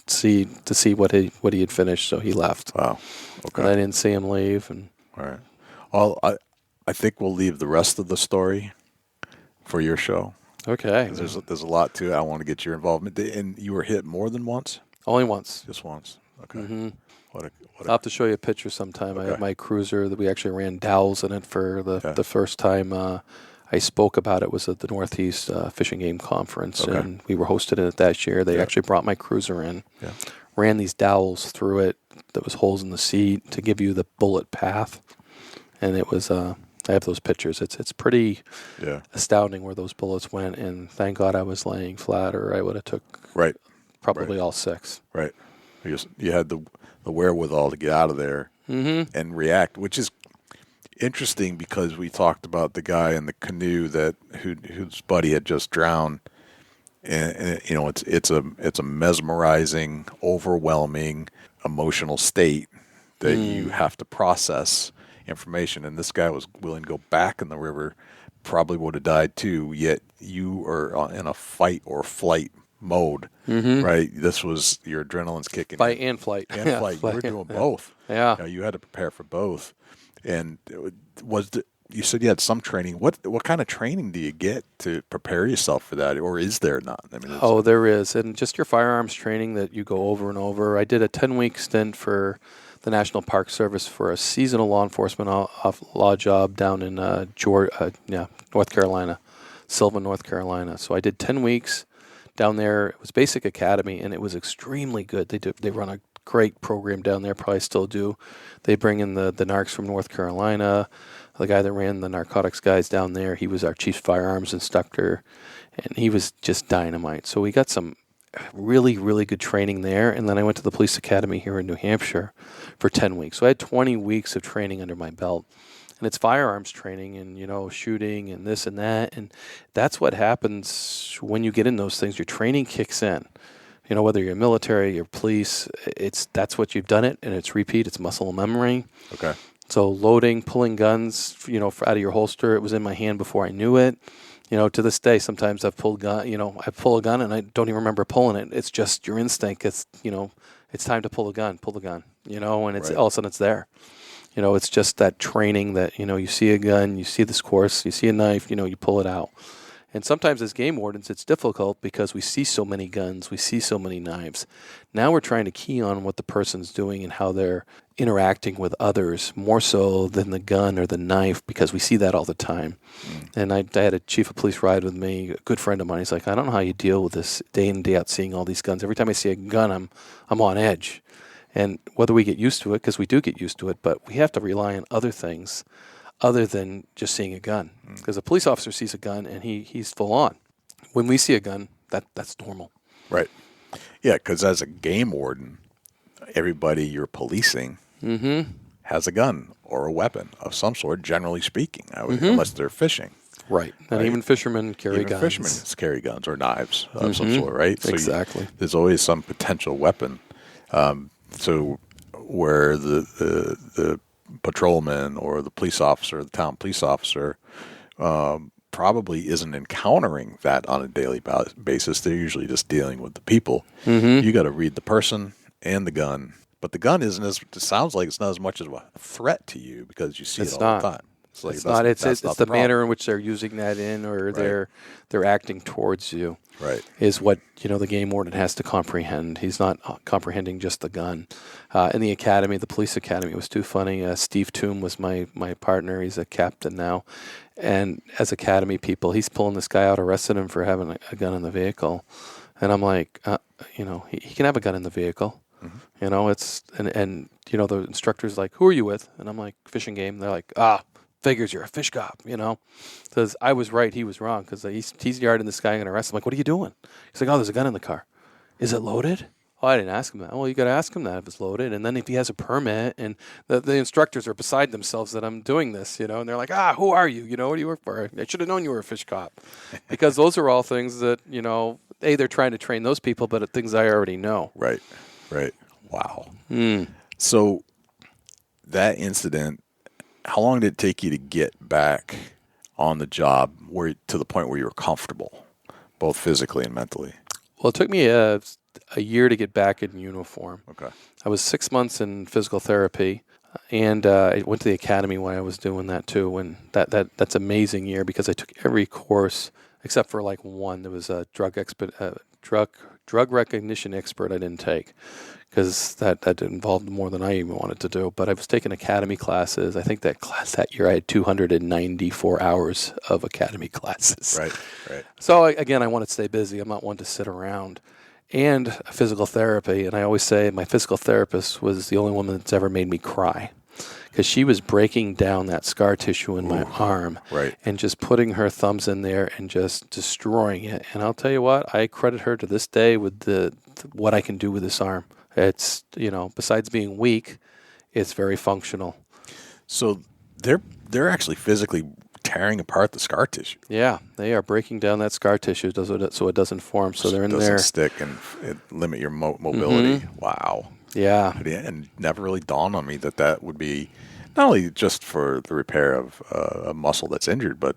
see what he had finished. So he left. Wow. Okay. And I didn't see him leave. And all right. Well, I think we'll leave the rest of the story for your show. Okay. There's a lot to it. I want to get your involvement. And you were hit more than once? Only once. Just once. Okay. Mm-hmm. I'll have to show you a picture sometime. Okay. I have my cruiser that we actually ran dowels in it for the first time. I spoke about it was at the Northeast Fishing Game Conference, and we were hosted in it that year. They actually brought my cruiser in, ran these dowels through it. There was holes in the seat to give you the bullet path, and it was. I have those pictures. It's pretty astounding where those bullets went, and thank God I was laying flat, or I would have took probably all 6. Right. You had the wherewithal to get out of there and react, which is interesting because we talked about the guy in the canoe whose buddy had just drowned, and it's a mesmerizing, overwhelming, emotional state that you have to process information. And this guy was willing to go back in the river, probably would have died too. Yet you are in a fight or flight mode, right? This was your adrenaline's kicking. Fight and flight. And flight. You were doing both. Yeah. You had to prepare for both. And you said you had some training. What kind of training do you get to prepare yourself for that, or is there none? I mean, there is, and just your firearms training that you go over and over. I did a 10-week stint for the National Park Service for a seasonal law enforcement law job down in North Carolina, Sylvan, North Carolina. So I did 10 weeks down there. It was basic academy, and it was extremely good. They run a great program down there, probably still do. They bring in the narcs from North Carolina. The guy that ran the narcotics guys down there, he was our chief firearms instructor, and he was just dynamite. So we got some really, really good training there. And then I went to the police academy here in New Hampshire for 10 weeks. So I had 20 weeks of training under my belt. And it's firearms training and, shooting and this and that. And that's what happens when you get in those things. Your training kicks in. Whether you're military, you're police, that's what you've done it, and it's repeat. It's muscle memory. Okay. So loading, pulling guns, out of your holster, it was in my hand before I knew it. To this day, sometimes I've pulled gun. I pull a gun and I don't even remember pulling it. It's just your instinct. It's it's time to pull the gun. And it's all of a sudden it's there. It's just that training that you see a gun, you see this course, you see a knife, you pull it out. And sometimes as game wardens, it's difficult because we see so many guns, we see so many knives. Now we're trying to key on what the person's doing and how they're interacting with others more so than the gun or the knife, because we see that all the time. And I had a chief of police ride with me, a good friend of mine. He's like, I don't know how you deal with this day in and day out, seeing all these guns. Every time I see a gun, I'm on edge. And whether we get used to it, because we do get used to it, but we have to rely on other things other than just seeing a gun. Because a police officer sees a gun and he's full on. When we see a gun, that's normal. Right. Yeah, because as a game warden, everybody you're policing has a gun or a weapon of some sort, generally speaking, unless they're fishing. Right. And even fishermen carry guns. Fishermen carry guns or knives of some sort, right? So exactly. There's always some potential weapon. So where the patrolman or the police officer, the town police officer, probably isn't encountering that on a daily basis. They're usually just dealing with the people. You got to read the person and the gun. But the gun it sounds like it's not as much of a threat to you because you see it all the time. It's not. It's the manner in which they're using that or they're acting towards you. Right. Is what the game warden has to comprehend. He's not comprehending just the gun. In the academy, the police academy, it was too funny. Steve Toom was my partner. He's a captain now, and as academy people, he's pulling this guy out, arrested him for having a gun in the vehicle, and I'm like, he can have a gun in the vehicle. It's and the instructor's like, who are you with? And I'm like, fishing game. They're like, figures you're a fish cop, because I was right, he was wrong, because he's yarding this guy and arrest him. I'm like, what are you doing? He's like, there's a gun in the car. Is it loaded? Oh, I didn't ask him that. Well, you got to ask him that if it's loaded, and then if he has a permit, and the instructors are beside themselves that I'm doing this, and they're like, who are you? What do you work for? I should have known you were a fish cop, because those are all things that they're trying to train those people, but things I already know. Right. Wow. So that incident, how long did it take you to get back on the job to the point where you were comfortable, both physically and mentally? Well, it took me a year to get back in uniform. Okay. I was 6 months in physical therapy, and I went to the academy while I was doing that too. And that's an amazing year because I took every course except for like one. There was a drug recognition expert I didn't take, because that involved more than I even wanted to do. But I was taking academy classes. I think that year I had 294 hours of academy classes. Right. So again, I want to stay busy. I'm not one to sit around. And physical therapy. And I always say my physical therapist was the only woman that's ever made me cry, because she was breaking down that scar tissue in my arm and just putting her thumbs in there and just destroying it. And I'll tell you what, I credit her to this day with what I can do with this arm. It's, besides being weak, it's very functional. So they're actually physically tearing apart the scar tissue. Yeah, they are breaking down that scar tissue so it doesn't form. So they're in there. It doesn't stick and it limit your mobility. Wow. Yeah. And never really dawned on me that would be not only just for the repair of a muscle that's injured, but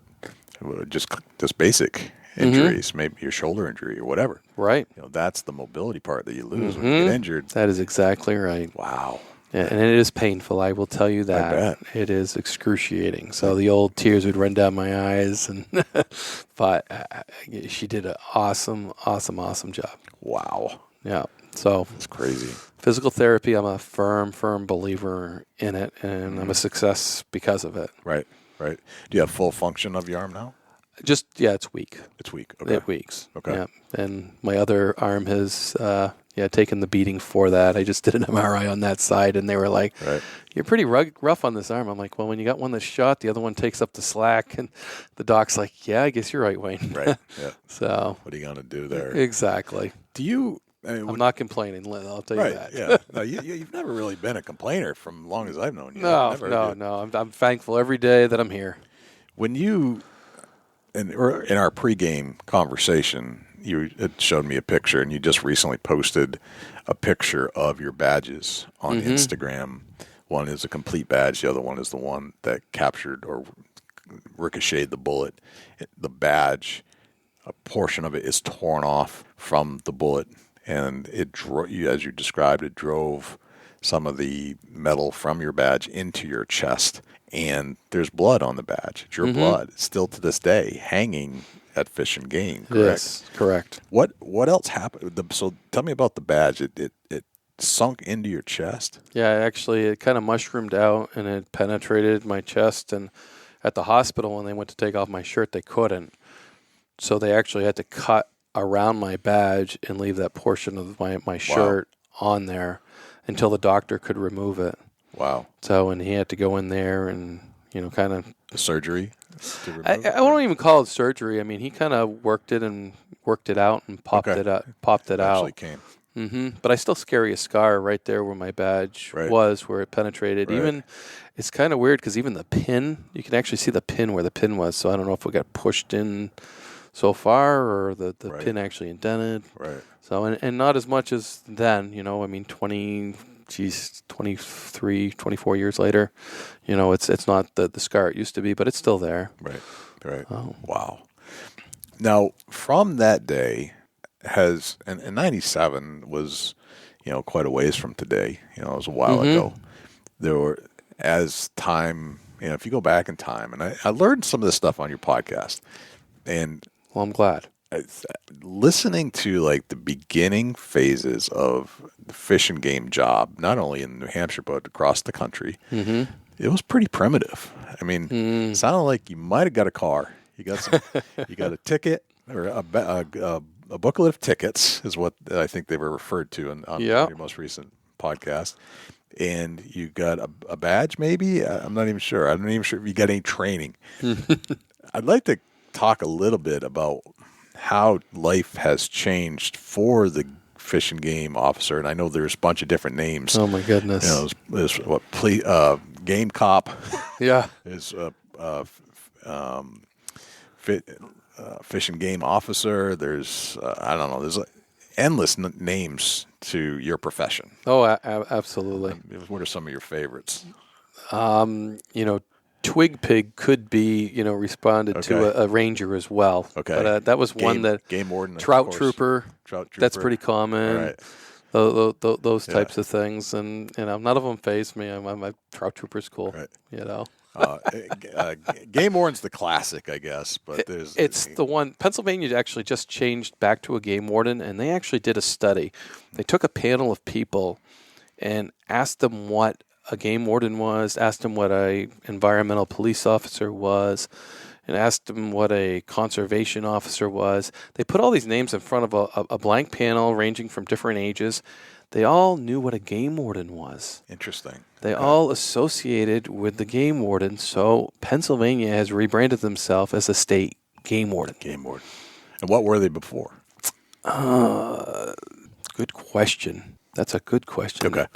just basic injuries, maybe your shoulder injury or whatever. Right. That's the mobility part that you lose when you get injured. That is exactly right. Wow. Yeah, and it is painful, I will tell you that. I bet. It is excruciating. So the old tears would run down my eyes, but she did an awesome job. Wow. Yeah. So it's crazy. Physical therapy, I'm a firm believer in it, and I'm a success because of it. Right. Do you have full function of your arm now? It's weak. It's weak. Okay. It weaks. Okay. Yeah. And my other arm has taken the beating for that. I just did an MRI on that side, and they were like, "You're pretty rough on this arm." I'm like, "Well, when you got one that's shot, the other one takes up the slack." And the doc's like, "Yeah, I guess you're right, Wayne." Right. Yeah. So what are you gonna do there? Exactly. Do you? I'm not complaining, Lynn. I'll tell you that. Yeah. No, you've never really been a complainer from long as I've known you. No. I'm thankful every day that I'm here. When you in our pregame conversation, you had showed me a picture, and you just recently posted a picture of your badges on Instagram. One is a complete badge. The other one is the one that captured or ricocheted the bullet. The badge, a portion of it is torn off from the bullet, and as you described, it drove some of the metal from your badge into your chest, and there's blood on the badge. It's your blood. It's still to this day hanging at Fish and Game, correct? Yes, correct. What else happened? So tell me about the badge. It sunk into your chest? Yeah, actually, it kind of mushroomed out, and it penetrated my chest, and at the hospital, when they went to take off my shirt, they couldn't. So they actually had to cut around my badge and leave that portion of my shirt on there until the doctor could remove it. Wow. So, and he had to go in there and, kind of... Surgery? I won't even call it surgery. I mean, he kind of worked it out and popped it out. Actually came. But I still carry a scar right there where my badge was, where it penetrated. Right. Even, it's kind of weird because even the pin, you can actually see the pin where the pin was. So I don't know if it got pushed in so far or the pin actually indented. Right. So, and not as much as then, I mean, 23, 24 years later, it's not the scar it used to be, but it's still there. Right. Oh. Wow. Now, from that day, and 97 was, quite a ways from today. It was a while ago. There were, as time, if you go back in time, and I learned some of this stuff on your podcast, and well, I'm glad. Listening to like the beginning phases of the Fish and Game job, not only in New Hampshire but across the country, it was pretty primitive. I mean, it sounded like you might have got a car. You got a ticket or a booklet of tickets is what I think they were referred to on your most recent podcast. And you got a badge, maybe? I'm not even sure. I'm not even sure if you got any training. I'd like to talk a little bit about how life has changed for the Fish and Game officer, and I know there's a bunch of different names. Oh my goodness! There's game cop. Yeah. There's Fish and Game officer. There's I don't know. There's endless names to your profession. Oh, absolutely. What are some of your favorites? Twig Pig could be, responded to a ranger as well. Okay. But that was one that... Game Warden, Trout Trooper. That's pretty common. Right. Those types of things. And, none of them faze me. My Trout Trooper's cool. Right. Game Warden's the classic, I guess. But it's the one... Pennsylvania actually just changed back to a Game Warden, and they actually did a study. They took a panel of people and asked them what a game warden was, asked him what a environmental police officer was, and asked him what a conservation officer was. They put all these names in front of a blank panel ranging from different ages. They all knew what a game warden was. Interesting. They all associated with the game warden, so Pennsylvania has rebranded themselves as a state game warden. Game warden. And what were they before? Good question. That's a good question. Okay.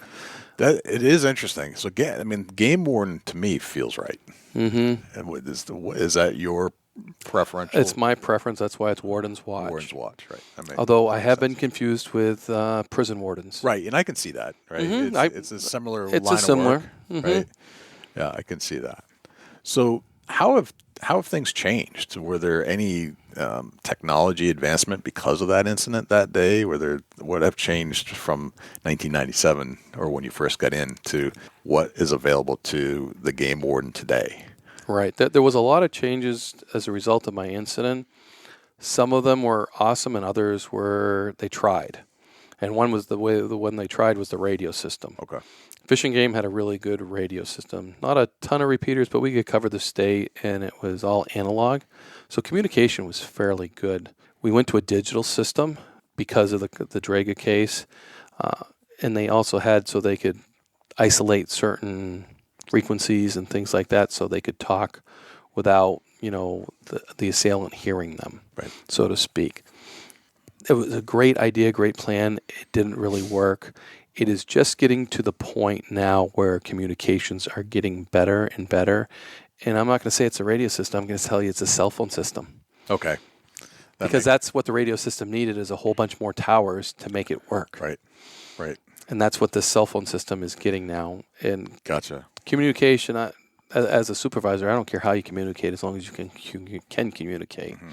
It is interesting. So, Game Warden to me feels right. Mm-hmm. And is that your preferential? It's my preference. That's why it's Warden's Watch. Warden's Watch, right. Although I have been confused with prison wardens. Right, and I can see that, right? Mm-hmm. It's a similar line It's a similar. of work, right? Yeah, I can see that. So how have things changed? Were there any technology advancement because of that incident that day? What have changed from 1997 or when you first got in to what is available to the Game Warden today? Right. There was a lot of changes as a result of my incident. Some of them were awesome, and others they tried. And one was the one they tried was the radio system. Okay. Fish and Game had a really good radio system. Not a ton of repeaters, but we could cover the state, and it was all analog. So communication was fairly good. We went to a digital system because of the Draga case, and they also had so they could isolate certain frequencies and things like that so they could talk without, the assailant hearing them, right, so to speak. It was a great idea, great plan. It didn't really work. It is just getting to the point now where communications are getting better and better. And I'm not going to say it's a radio system. I'm going to tell you it's a cell phone system. Okay. Because that's what the radio system needed is a whole bunch more towers to make it work. Right. And that's what the cell phone system is getting now. And gotcha. Communication, as a supervisor, I don't care how you communicate as long as you can communicate. Mm-hmm.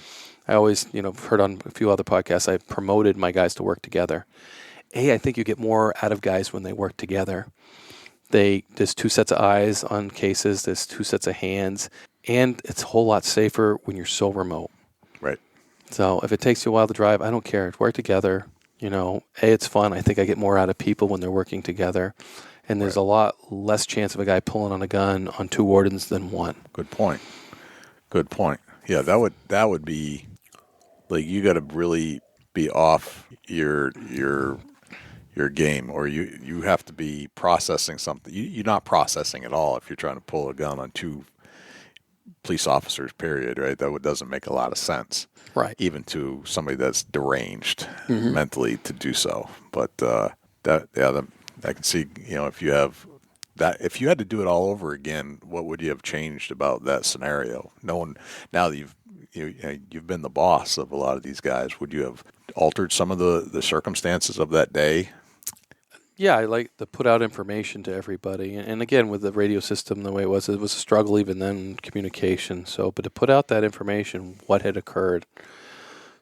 I always, heard on a few other podcasts, I promoted my guys to work together. I think you get more out of guys when they work together. There's two sets of eyes on cases, there's two sets of hands, and it's a whole lot safer when you're so remote. Right. So if it takes you a while to drive, I don't care. Work together. It's fun. I think I get more out of people when they're working together. And there's a lot less chance of a guy pulling on a gun on two wardens than one. Good point. Yeah, that would be like you got to really be off your game, or you have to be processing something. You're not processing at all if you're trying to pull a gun on two police officers, period, right? That doesn't make a lot of sense. Right. Even to somebody that's deranged mentally to do so. But I can see, if you have that, if you had to do it all over again, what would you have changed about that scenario? Now that you've been the boss of a lot of these guys, would you have altered some of the circumstances of that day? Yeah, I like to put out information to everybody. And again, with the radio system the way it was a struggle even then, communication. But to put out that information, what had occurred.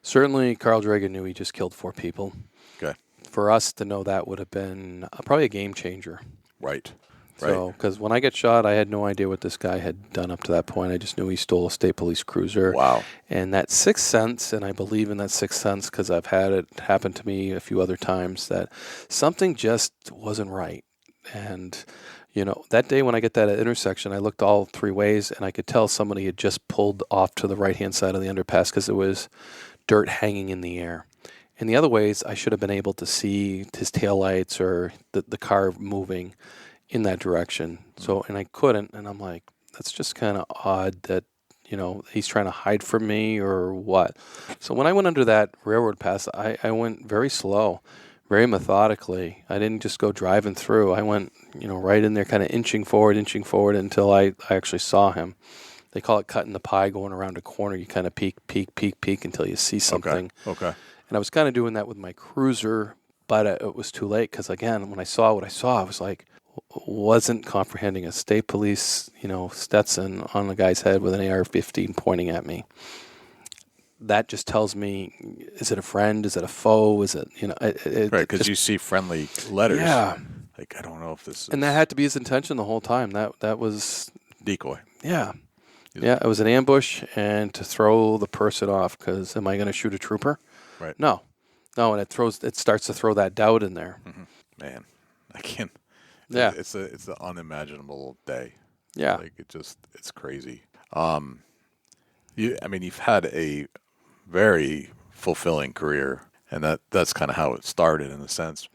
Certainly, Carl Draga knew he just killed 4 people. Okay. For us to know that would have been probably a game changer. Right. So, because when I got shot, I had no idea what this guy had done up to that point. I just knew he stole a state police cruiser. Wow. And that sixth sense, and I believe in that sixth sense because I've had it happen to me a few other times, that something just wasn't right. And, that day when I get that intersection, I looked all 3 ways, and I could tell somebody had just pulled off to the right-hand side of the underpass because there was dirt hanging in the air. In the other ways, I should have been able to see his taillights or the car moving in that direction. And I couldn't, and I'm like, that's just kind of odd that, he's trying to hide from me or what. So when I went under that railroad pass, I went very slow, very methodically. I didn't just go driving through. I went, right in there, kind of inching forward until I actually saw him. They call it cutting the pie, going around a corner. You kind of peek until you see something. Okay. And I was kind of doing that with my cruiser, but it was too late because, again, when I saw what I saw, I was like, wasn't comprehending a state police, Stetson on the guy's head with an AR-15 pointing at me. That just tells me, is it a friend? Is it a foe? Is it, right, because you see friendly letters. Yeah. Like, I don't know if this is... And that had to be his intention the whole time. That was... Decoy. Yeah. Yeah, it was an ambush and to throw the person off because am I going to shoot a trooper? Right. No, and it starts to throw that doubt in there. Mm-hmm. Man, I can't... Yeah, it's an unimaginable day. Yeah, like it's crazy. You've had a very fulfilling career, and that's kind of how it started in a sense.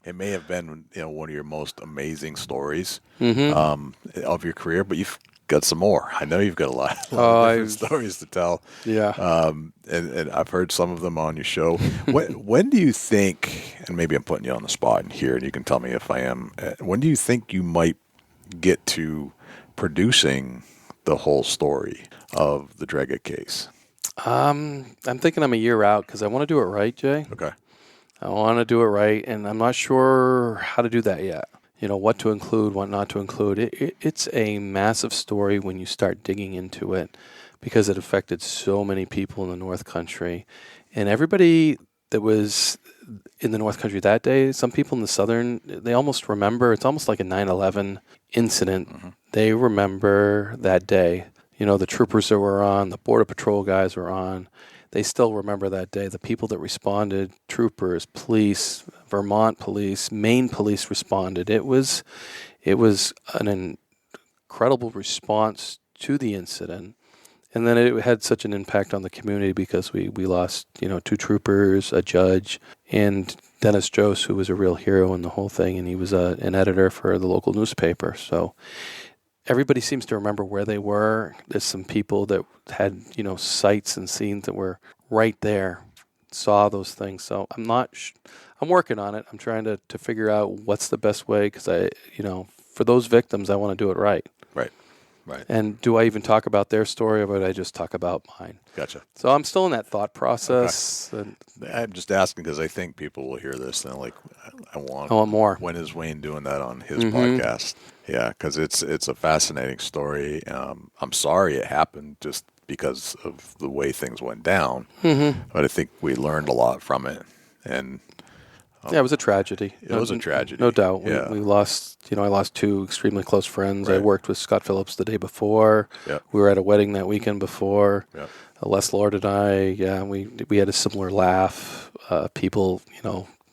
It may have been one of your most amazing stories of your career, but you've got some more. I know you've got a lot of different stories to tell. Yeah. And I've heard some of them on your show. When do you think, and maybe I'm putting you on the spot in here, and you can tell me if I am, when do you think you might get to producing the whole story of the Dreget case? I'm thinking I'm a year out because I want to do it right, Jay. Okay. I want to do it right, and I'm not sure how to do that yet. What to include, what not to include. It's a massive story when you start digging into it because it affected so many people in the North Country. And everybody that was in the North Country that day, some people in the Southern, they almost remember. It's almost like a 9/11 incident. Mm-hmm. They remember that day. The troopers that were on, the Border Patrol guys were on. They still remember that day. The people that responded, troopers, police, Vermont police, Maine police responded. It was an incredible response to the incident. And then it had such an impact on the community because we lost, 2 troopers, a judge, and Dennis Jose, who was a real hero in the whole thing, and he was an editor for the local newspaper. So everybody seems to remember where they were. There's some people that had, sights and scenes that were right there, saw those things. So I'm working on it. I'm trying to figure out what's the best way because for those victims, I want to do it right. Right. And do I even talk about their story or would I just talk about mine? Gotcha. So I'm still in that thought process. Okay. And I'm just asking because I think people will hear this and they're like, I want more. When is Wayne doing that on his podcast? Yeah, because it's a fascinating story. I'm sorry it happened just because of the way things went down. Mm-hmm. But I think we learned a lot from it. And it was a tragedy. It was a tragedy. No doubt. Yeah. We lost, I lost 2 extremely close friends. Right. I worked with Scott Phillips the day before. Yep. We were at a wedding that weekend before. Yep. Les Lord and I, we had a similar laugh. People,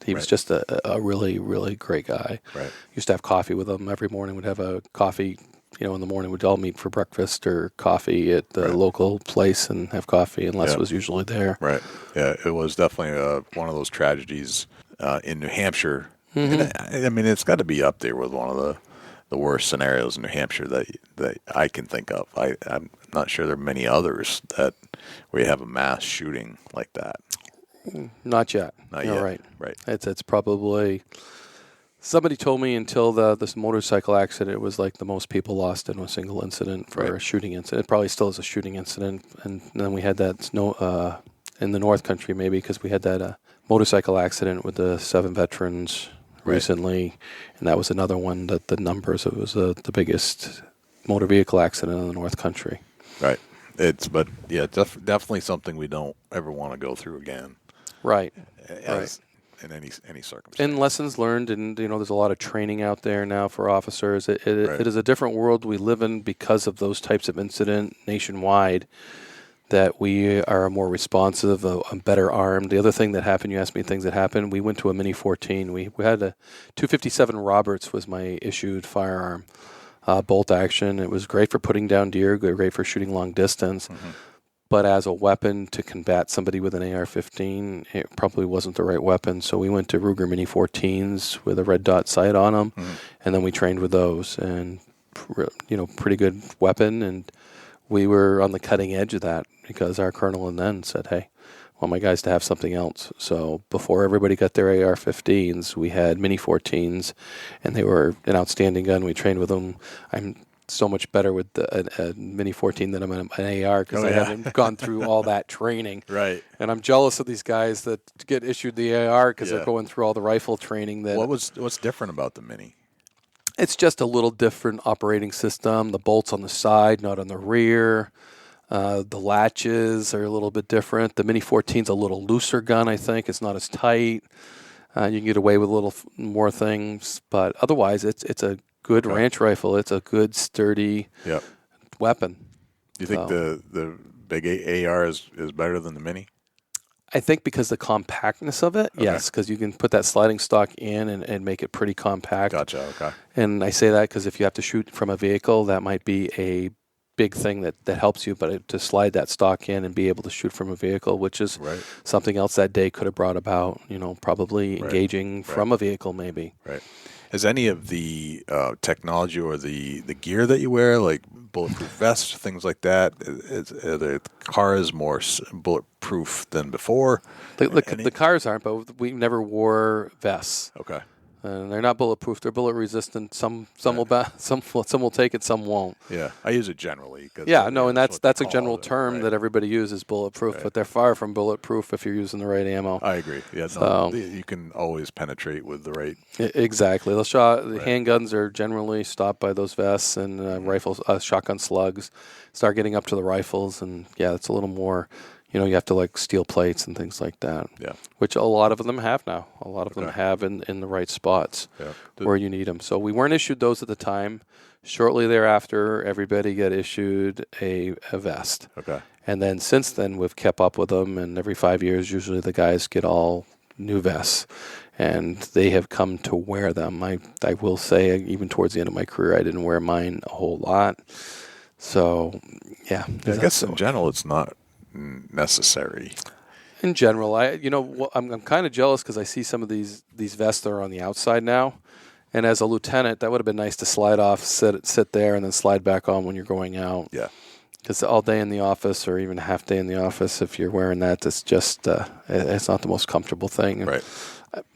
he was just a really, really great guy. Right. Used to have coffee with him every morning. We'd have a coffee, in the morning. We'd all meet for breakfast or coffee at the local place and have coffee, and Les was usually there. Right. Yeah, it was definitely one of those tragedies in New Hampshire. Mm-hmm. I mean, it's got to be up there with one of the worst scenarios in New Hampshire that I can think of. I'm not sure there are many others where you have a mass shooting like that. Not yet. Not yet. Right. Right. It's probably. Somebody told me until this motorcycle accident, it was like the most people lost in a single incident for a shooting incident. It probably still is a shooting incident. And then we had that in the North Country maybe because we had that motorcycle accident with the 7 veterans recently. And that was another one that the numbers, it was the biggest motor vehicle accident in the North Country. Right. Definitely something we don't ever want to go through again. Right. In any circumstance. And lessons learned, and there's a lot of training out there now for officers. It is a different world we live in because of those types of incident nationwide. That we are more responsive, better armed. The other thing that happened, you asked me things that happened. We went to a Mini 14. We had a 257 Roberts was my issued firearm, bolt action. It was great for putting down deer, great for shooting long distance. Mm-hmm. But as a weapon to combat somebody with an AR-15, it probably wasn't the right weapon. So we went to Ruger Mini 14s with a red dot sight on them, and then we trained with those. And, pretty good weapon. And we were on the cutting edge of that because our colonel then said, hey, I want my guys to have something else. So before everybody got their AR-15s, we had Mini 14s, and they were an outstanding gun. We trained with them. I'm so much better with a Mini 14 than I'm an AR because I haven't gone through all that training. Right. And I'm jealous of these guys that get issued the AR because they're going through all the rifle training. What's different about the Mini? It's just a little different operating system. The bolts on the side, not on the rear. The latches are a little bit different. The Mini 14's a little looser gun, I think. It's not as tight. You can get away with a little more things. But otherwise, it's a good ranch rifle. It's a good, sturdy weapon. Do you think the big AR is better than the Mini? I think because the compactness of it, yes, because you can put that sliding stock in and make it pretty compact. Gotcha, okay. And I say that because if you have to shoot from a vehicle, that might be a big thing that helps you, but to slide that stock in and be able to shoot from a vehicle, which is something else that day could have brought about, probably engaging from a vehicle maybe. Right. Has any of the technology or the gear that you wear, like bulletproof vests, things like that? The car is more bulletproof than before? The cars aren't, but we never wore vests. Okay. And they're not bulletproof. They're bullet resistant. Some will take it. Some won't. Yeah, I use it generally. And that's a general term that everybody uses, bulletproof. But they're far from bulletproof if you're using the right ammo. I agree. Yeah, you can always penetrate with the right. Exactly. The handguns are generally stopped by those vests, and rifles, shotgun slugs, start getting up to the rifles, and it's a little more. You have to steel plates and things like that. Yeah. Which a lot of them have now. A lot of them have in the right spots where you need them. So we weren't issued those at the time. Shortly thereafter, everybody got issued a vest. Okay. And then since then, we've kept up with them. And every 5 years, usually the guys get all new vests. And they have come to wear them. I will say, even towards the end of my career, I didn't wear mine a whole lot. So, yeah. I guess in general, it's not necessary. In general, I'm kind of jealous because I see some of these vests that are on the outside now, and as a lieutenant, that would have been nice to slide off, sit there, and then slide back on when you're going out. Yeah, because all day in the office, or even a half day in the office, if you're wearing that, it's just it's not the most comfortable thing. Right.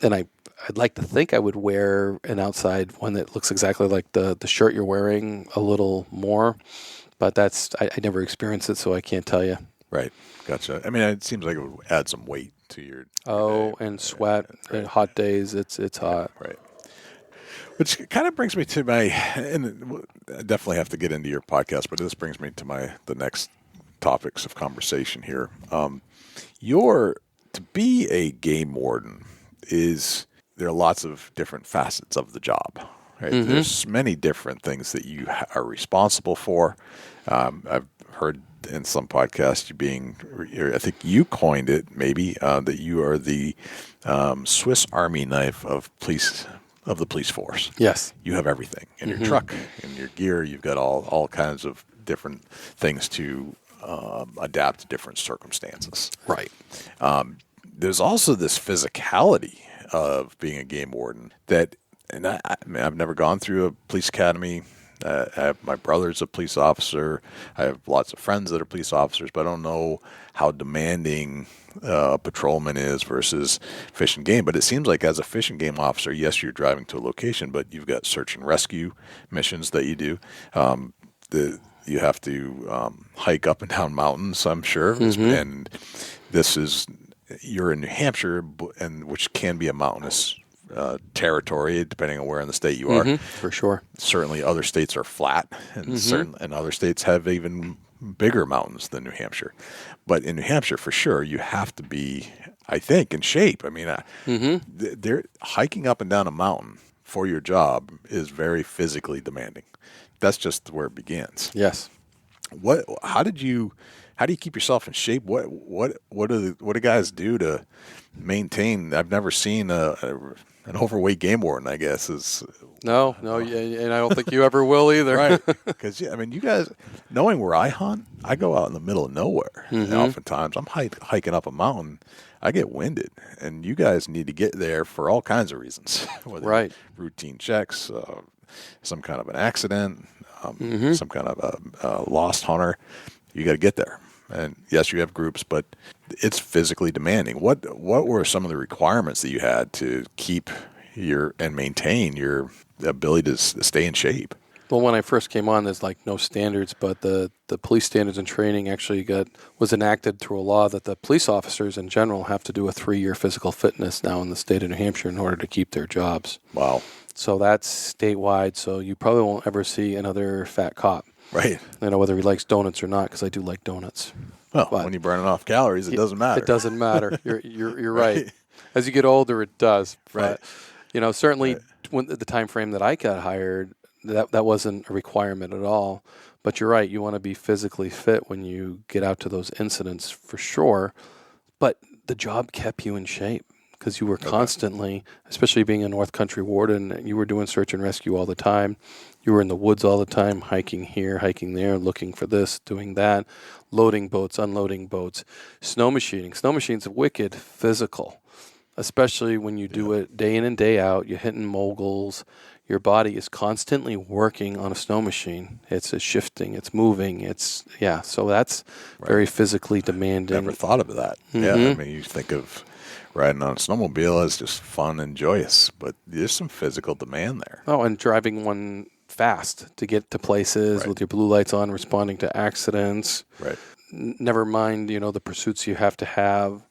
And I'd like to think I would wear an outside one that looks exactly like the shirt you're wearing a little more, but I never experienced it, so I can't tell you. Right. Gotcha. I mean, it seems like it would add some weight to your day. And sweat. And hot days, it's hot. Right. Which kind of brings me to and I definitely have to get into your podcast, but this brings me to the next topics of conversation here. To be a game warden there are lots of different facets of the job. Right? Mm-hmm. There's many different things that you are responsible for. I've heard in some podcasts I think you coined it maybe, that you are the Swiss Army knife of the police force. Yes. You have everything in your truck, in your gear. You've got all kinds of different things to adapt to different circumstances. Right. There's also this physicality of being a game warden and I've never gone through a police academy. My brother's a police officer. I have lots of friends that are police officers, but I don't know how demanding a patrolman is versus fish and game. But it seems like as a fish and game officer, yes, you're driving to a location, but you've got search and rescue missions that you do. You have to hike up and down mountains, I'm sure. And you're in New Hampshire, and which can be a mountainous territory, depending on where in the state you are. For sure. Certainly other states are flat, and other states have even bigger mountains than New Hampshire. But in New Hampshire, for sure, you have to be, I think, in shape. I mean, they're hiking up and down a mountain for your job is very physically demanding. That's just where it begins. Yes. How do you keep yourself in shape? What do guys do to maintain? I've never seen an overweight game warden, I guess, is... No, and I don't think you ever will either. Right. Because, you guys, knowing where I hunt, I go out in the middle of nowhere. And oftentimes, I'm hiking up a mountain, I get winded. And you guys need to get there for all kinds of reasons. Whether routine checks, some kind of an accident, some kind of a lost hunter. You got to get there. And yes, you have groups, but it's physically demanding. What were some of the requirements that you had to keep and maintain your ability to stay in shape? Well, when I first came on, there's no standards, but the police standards and training actually was enacted through a law that the police officers in general have to do a 3-year physical fitness now in the state of New Hampshire in order to keep their jobs. Wow. So that's statewide, so you probably won't ever see another fat cop. Right. Whether he likes donuts or not, because I do like donuts. Well, when you're burning off calories, it doesn't matter. It doesn't matter. You're right. As you get older, it does. Right. But, certainly when the time frame that I got hired, that wasn't a requirement at all. But you're right. You want to be physically fit when you get out to those incidents, for sure. But the job kept you in shape because you were constantly, especially being a North Country warden, you were doing search and rescue all the time. You were in the woods all the time, hiking here, hiking there, looking for this, doing that, loading boats, unloading boats, snow machining. Snow machine's wicked physical, especially when you do it day in and day out. You're hitting moguls, your body is constantly working on a snow machine. It's shifting, it's moving, so that's very physically demanding. Never thought of that. Mm-hmm. Yeah, I mean, you think of riding on a snowmobile as just fun and joyous, but there's some physical demand there. Oh, and driving one fast to get to places with your blue lights on, responding to accidents. Right. Never mind, the pursuits you have to have.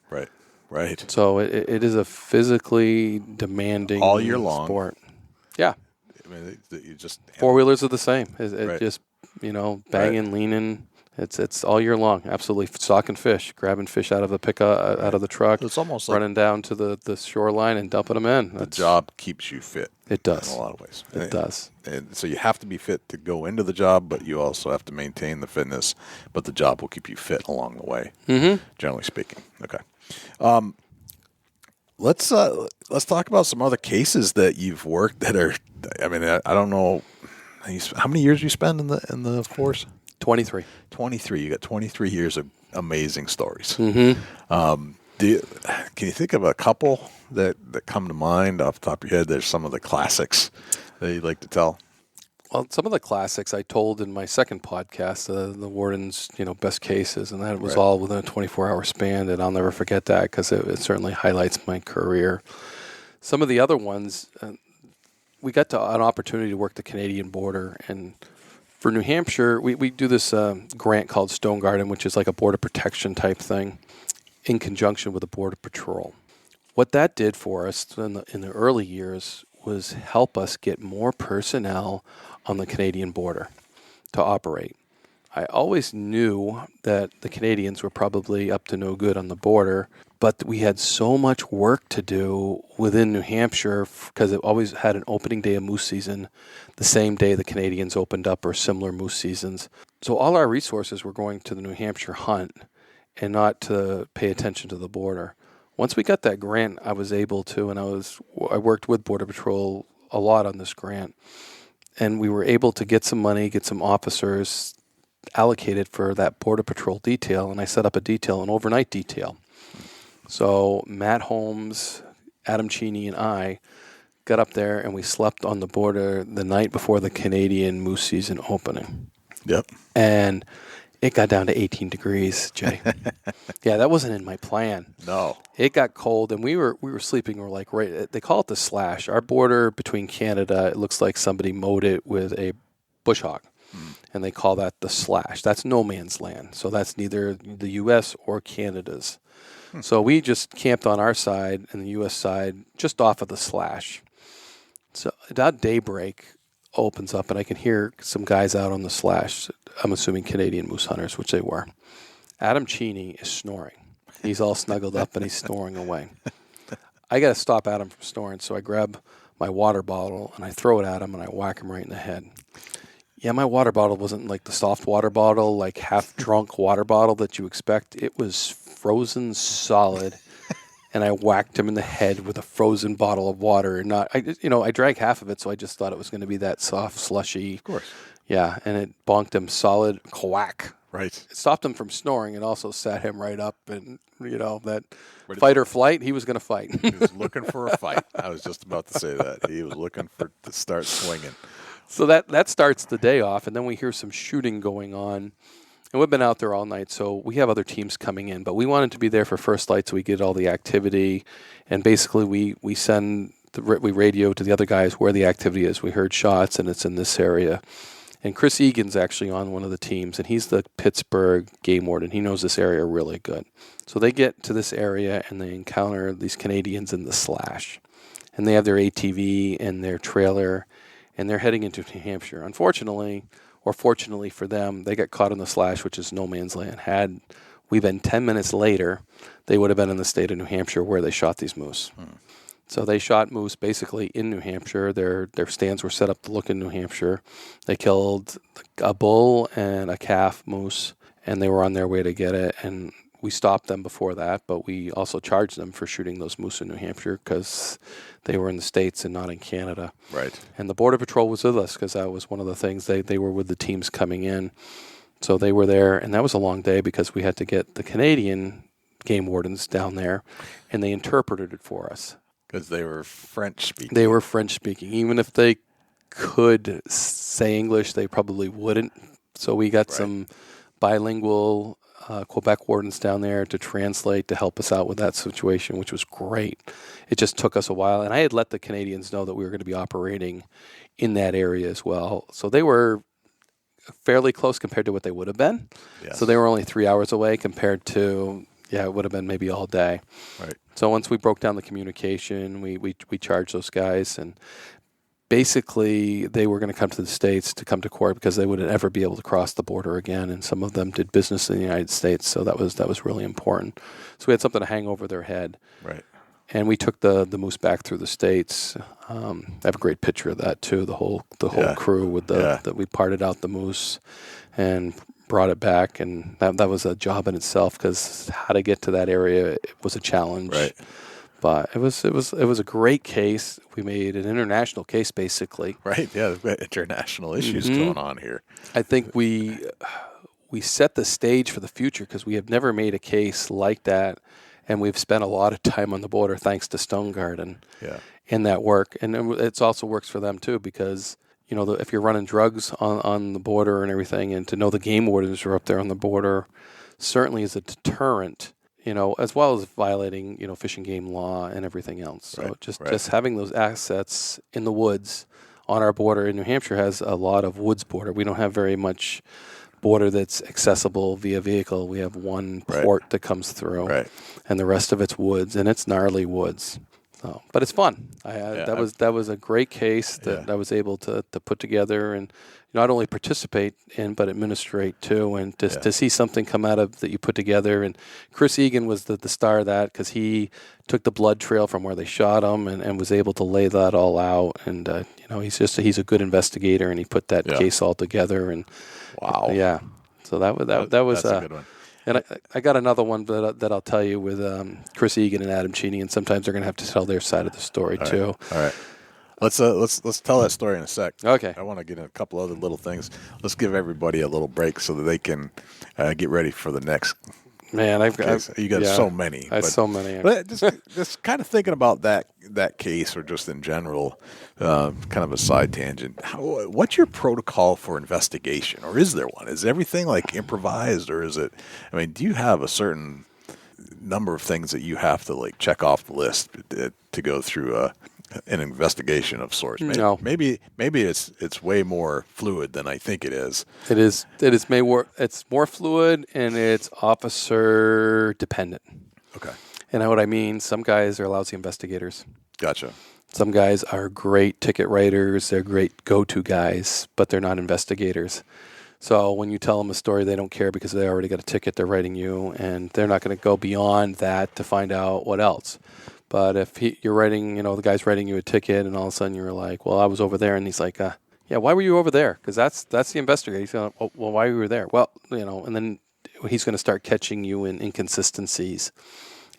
Right. So it is a physically demanding all year long sport. Yeah. I mean, you just four-wheelers are the same. It just, banging, leaning. It's all year long. Absolutely. Stocking fish, grabbing fish out of the pickup, out of the truck. It's almost running down to the shoreline and dumping them in. The job keeps you fit. It does. In a lot of ways. It does. And so you have to be fit to go into the job, but you also have to maintain the fitness. But the job will keep you fit along the way, generally speaking. Okay. Let's talk about some other cases that you've worked that are. I mean, I don't know. How many years you spend in the force? 23. 23. You got 23 years of amazing stories. Mm-hmm. Can you think of a couple that come to mind off the top of your head? There's some of the classics that you'd like to tell. Well, some of the classics I told in my second podcast, the Warden's best cases, and that was all within a 24-hour span, and I'll never forget that because it certainly highlights my career. Some of the other ones, we got to an opportunity to work the Canadian border, and for New Hampshire, we do this grant called Stone Garden, which is like a border protection type thing, in conjunction with the Border Patrol. What that did for us in the early years was help us get more personnel on the Canadian border to operate. I always knew that the Canadians were probably up to no good on the border, but we had so much work to do within New Hampshire because it always had an opening day of moose season the same day the Canadians opened up or similar moose seasons. So all our resources were going to the New Hampshire hunt and not to pay attention to the border. Once we got that grant, I was able to, and I worked with Border Patrol a lot on this grant, and we were able to get some money, get some officers allocated for that Border Patrol detail, and I set up an overnight detail. So Matt Holmes, Adam Cheney, and I got up there, and we slept on the border the night before the Canadian moose season opening. Yep. And it got down to 18 degrees, Jay. Yeah, that wasn't in my plan. No. It got cold, and we were sleeping. We're like, right. They call it the slash. Our border between Canada, it looks like somebody mowed it with a bush hog, and they call that the slash. That's no man's land. So that's neither the U.S. or Canada's. So we just camped on our side and the U.S. side, just off of the slash. So about daybreak opens up, and I can hear some guys out on the slash. I'm assuming Canadian moose hunters, which they were. Adam Cheney is snoring. He's all snuggled up, and he's snoring away. I got to stop Adam from snoring, so I grab my water bottle, and I throw it at him, and I whack him right in the head. Yeah, my water bottle wasn't like the soft water bottle, like half-drunk water bottle that you expect. It was frozen solid, and I whacked him in the head with a frozen bottle of water. And I drank half of it, so I just thought it was going to be that soft, slushy. Of course. Yeah, and it bonked him solid, whack. Right. It stopped him from snoring and also sat him right up, and that fight or flight, he was going to fight. He was looking for a fight. I was just about to say that. He was looking to start swinging. So that starts the day off, and then we hear some shooting going on. And we've been out there all night, so we have other teams coming in. But we wanted to be there for first light so we get all the activity. And basically we radio to the other guys where the activity is. We heard shots, and it's in this area. And Chris Egan's actually on one of the teams, and he's the Pittsburgh Game Warden. He knows this area really good. So they get to this area, and they encounter these Canadians in the slash. And they have their ATV and their trailer, and they're heading into New Hampshire. Unfortunately, or fortunately for them, they got caught in the slash, which is no man's land. Had we been 10 minutes later, they would have been in the state of New Hampshire where they shot these moose. So they shot moose basically in New Hampshire. Their stands were set up to look in New Hampshire. They killed a bull and a calf moose, and they were on their way to get it. And we stopped them before that, but we also charged them for shooting those moose in New Hampshire because they were in the States and not in Canada. Right. And the Border Patrol was with us because that was one of the things. They were with the teams coming in. So they were there, and that was a long day because we had to get the Canadian Game Wardens down there, and they interpreted it for us. Because they were French speaking. They were French speaking. Even if they could say English, they probably wouldn't. So we got some bilingual Quebec wardens down there to translate, to help us out with that situation, which was great. It just took us a while. And I had let the Canadians know that we were going to be operating in that area as well. So they were fairly close compared to what they would have been. Yes. So they were only 3 hours away compared to, it would have been maybe all day. Right. So once we broke down the communication, we charged those guys, and basically they were going to come to the States to come to court because they wouldn't ever be able to cross the border again, and some of them did business in the United States, so that was really important. So we had something to hang over their head. Right. And we took the moose back through the States. I have a great picture of that too. The whole crew with that we parted out the moose and brought it back, and that was a job in itself because how to get to that area was a challenge. Right. But it was a great case. We made an international case basically. Right. Yeah, we've got international issues going on here. I think we set the stage for the future because we have never made a case like that. And we've spent a lot of time on the border thanks to Stone Garden in that work. And it also works for them, too, because, if you're running drugs on the border and everything, and to know the game wardens are up there on the border certainly is a deterrent, as well as violating, fish and game law and everything else. So just having those assets in the woods on our border in New Hampshire has a lot of woods border. We don't have very much border that's accessible via vehicle. We have one port that comes through, and the rest of it's woods, and it's gnarly woods. So, but it's fun. That was a great case that I was able to put together and not only participate in but administrate too, and to see something come out of that you put together. And Chris Egan was the star of that because he took the blood trail from where they shot him and was able to lay that all out. And he's a good investigator, and he put that case all together. And wow. Yeah. So that was that's a good one. And I got another one that I'll tell you with Chris Egan and Adam Cheney, and sometimes they're going to have to tell their side of the story too. All right. Let's tell that story in a sec. Okay. I want to get in a couple other little things. Let's give everybody a little break so that they can get ready for the next. Man, you got so many. So many. But just kind of thinking about that case, or just in general, kind of a side tangent. What's your protocol for investigation, or is there one? Is everything like improvised, or is it? I mean, do you have a certain number of things that you have to like check off the list to go through an investigation of sorts? No. Maybe it's way more fluid than I think it is. It is. It's more fluid, and it's officer dependent. Okay. And what I mean, some guys are lousy investigators. Gotcha. Some guys are great ticket writers. They're great go-to guys, but they're not investigators. So when you tell them a story, they don't care because they already got a ticket they're writing you, and they're not going to go beyond that to find out what else. But if you're writing, the guy's writing you a ticket, and all of a sudden you're like, well, I was over there, and he's like, why were you over there? Because that's the investigator. He's going, well, why were you there? Well, and then he's going to start catching you in inconsistencies,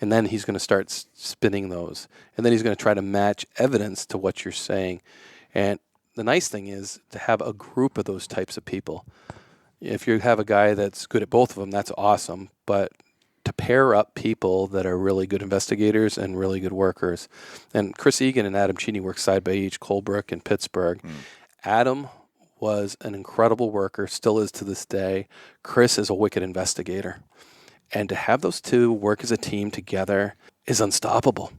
and then he's going to start spinning those, and then he's going to try to match evidence to what you're saying. And the nice thing is to have a group of those types of people. If you have a guy that's good at both of them, that's awesome, but to pair up people that are really good investigators and really good workers. And Chris Egan and Adam Cheney work side by each, Colebrook and Pittsburgh. Adam was an incredible worker, still is to this day. Chris is a wicked investigator. And to have those two work as a team together is unstoppable.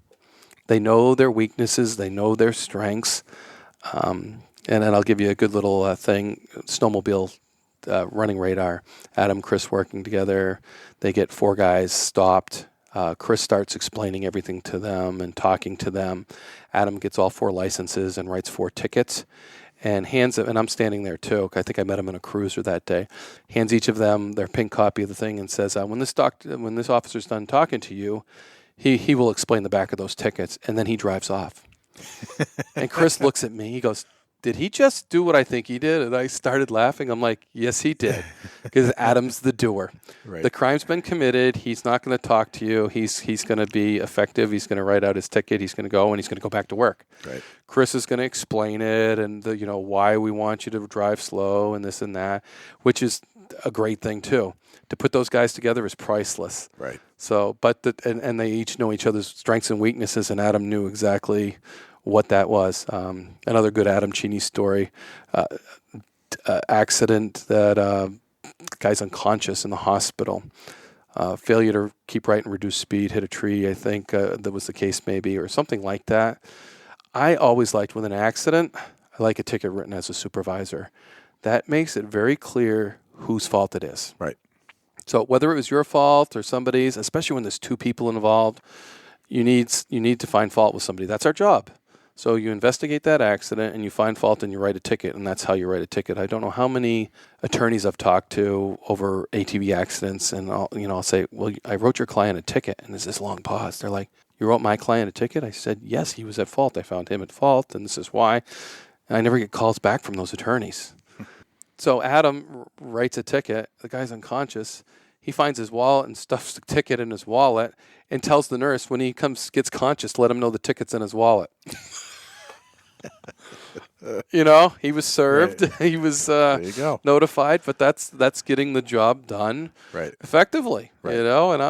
They know their weaknesses. They know their strengths. And then I'll give you a good little thing, snowmobile running radar. Adam, Chris working together. They get 4 guys stopped. Chris starts explaining everything to them and talking to them. Adam gets all 4 licenses and writes 4 tickets and hands them. And I'm standing there too. I think I met him in a cruiser that day. Hands each of them their pink copy of the thing and says, when this officer's done talking to you, he will explain the back of those tickets. And then he drives off. And Chris looks at me. He goes, did he just do what I think he did? And I started laughing. I'm like, yes, he did. Because Adam's the doer. Right. The crime's been committed. He's not going to talk to you. He's going to be effective. He's going to write out his ticket. He's going to go, and he's going to go back to work. Right. Chris is going to explain it and why we want you to drive slow and this and that, which is a great thing too. To put those guys together is priceless. Right. So, and they each know each other's strengths and weaknesses, and Adam knew exactly what that was. Another good Adam Cheney story, accident that the guy's unconscious in the hospital. Failure to keep right and reduce speed, hit a tree, I think that was the case maybe, or something like that. I always liked with an accident, I like a ticket written as a supervisor. That makes it very clear whose fault it is. Right. So whether it was your fault or somebody's, especially when there's two people involved, you need to find fault with somebody. That's our job. So you investigate that accident and you find fault and you write a ticket, and that's how you write a ticket. I don't know how many attorneys I've talked to over ATV accidents, and I'll say, well, I wrote your client a ticket, and there's this long pause. They're like, you wrote my client a ticket? I said, yes, he was at fault. I found him at fault, and this is why. And I never get calls back from those attorneys. So Adam writes a ticket. The guy's unconscious. He finds his wallet and stuffs the ticket in his wallet and tells the nurse when he gets conscious to let him know the ticket's in his wallet. He was served. Right. He was notified, but that's getting the job done effectively. Right. And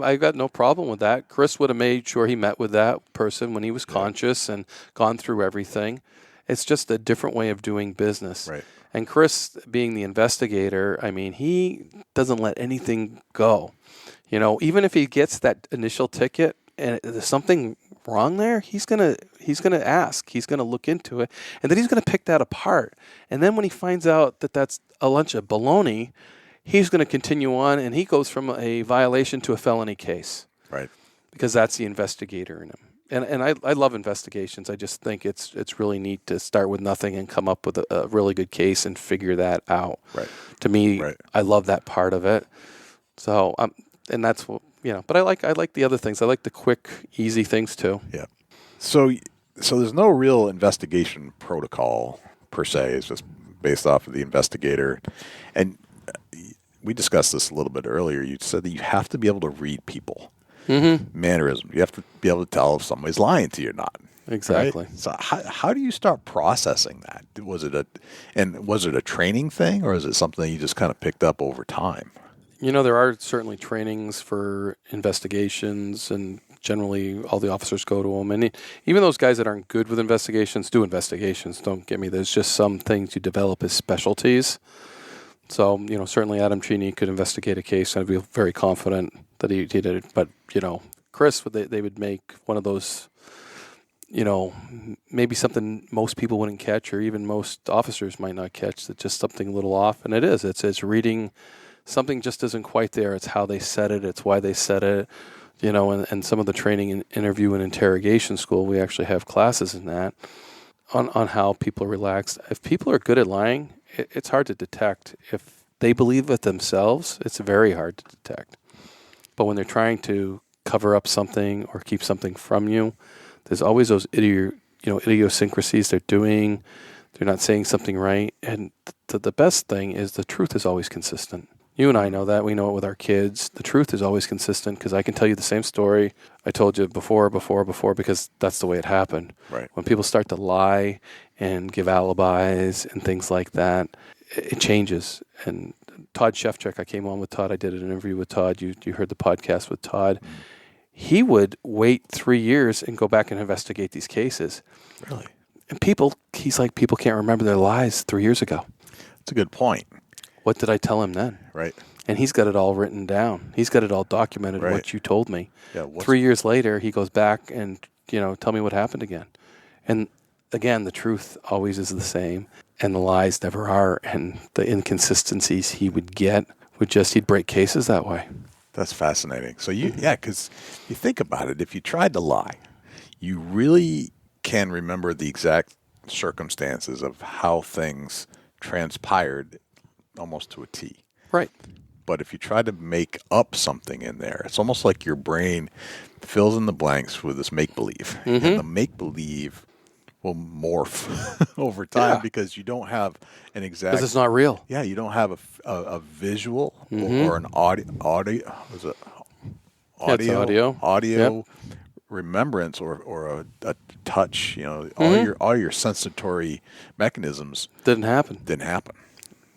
I got no problem with that. Chris would have made sure he met with that person when he was conscious and gone through everything. It's just a different way of doing business. Right. And Chris, being the investigator, I mean, he doesn't let anything go. Even if he gets that initial ticket and there's something wrong there, he's gonna ask. He's gonna look into it, and then he's gonna pick that apart. And then when he finds out that that's a bunch of baloney, he's gonna continue on, and he goes from a violation to a felony case. Right. Because that's the investigator in him. And I love investigations. I just think it's really neat to start with nothing and come up with a really good case and figure that out. Right. To me, I love that part of it. So and that's what. But I like the other things. I like the quick, easy things too. Yeah. So there's no real investigation protocol per se. It's just based off of the investigator. And we discussed this a little bit earlier. You said that you have to be able to read people, mannerisms. You have to be able to tell if somebody's lying to you or not. Exactly. Right? So how do you start processing that? Was it a training thing, or is it something that you just kind of picked up over time? There are certainly trainings for investigations, and generally all the officers go to them. And even those guys that aren't good with investigations do investigations. Don't get me. There's just some things you develop as specialties. So, certainly Adam Cheney could investigate a case, and I'd be very confident that he did it. But, Chris, they would make one of those, maybe something most people wouldn't catch, or even most officers might not catch, that's just something a little off. And it is. It's reading. Something just isn't quite there. It's how they said it. It's why they said it. And some of the training in interview and interrogation school, we actually have classes in that on how people are relaxed. If people are good at lying, it's hard to detect. If they believe it themselves, it's very hard to detect. But when they're trying to cover up something or keep something from you, there's always those idiosyncrasies they're doing. They're not saying something right. And the best thing is the truth is always consistent. You and I know that. We know it with our kids. The truth is always consistent, because I can tell you the same story I told you before, because that's the way it happened. Right. When people start to lie and give alibis and things like that, it changes. And Todd Shefchuk, I came on with Todd. I did an interview with Todd. You heard the podcast with Todd. He would wait 3 years and go back and investigate these cases. Really? And he's like, people can't remember their lies 3 years ago. That's a good point. What did I tell him then? Right. And he's got it all written down. He's got it all documented, what you told me. Yeah, 3 years later, he goes back and, tell me what happened again. And again, the truth always is the same, and the lies never are. And the inconsistencies he would get he'd break cases that way. That's fascinating. So because you think about it, if you tried to lie, you really can remember the exact circumstances of how things transpired almost to a T. Right. But if you try to make up something in there, it's almost like your brain fills in the blanks with this make-believe. And the make-believe will morph over time because you don't have an exact... Because it's not real. Yeah, you don't have a visual or an audio remembrance or a touch. All your sensory mechanisms didn't happen.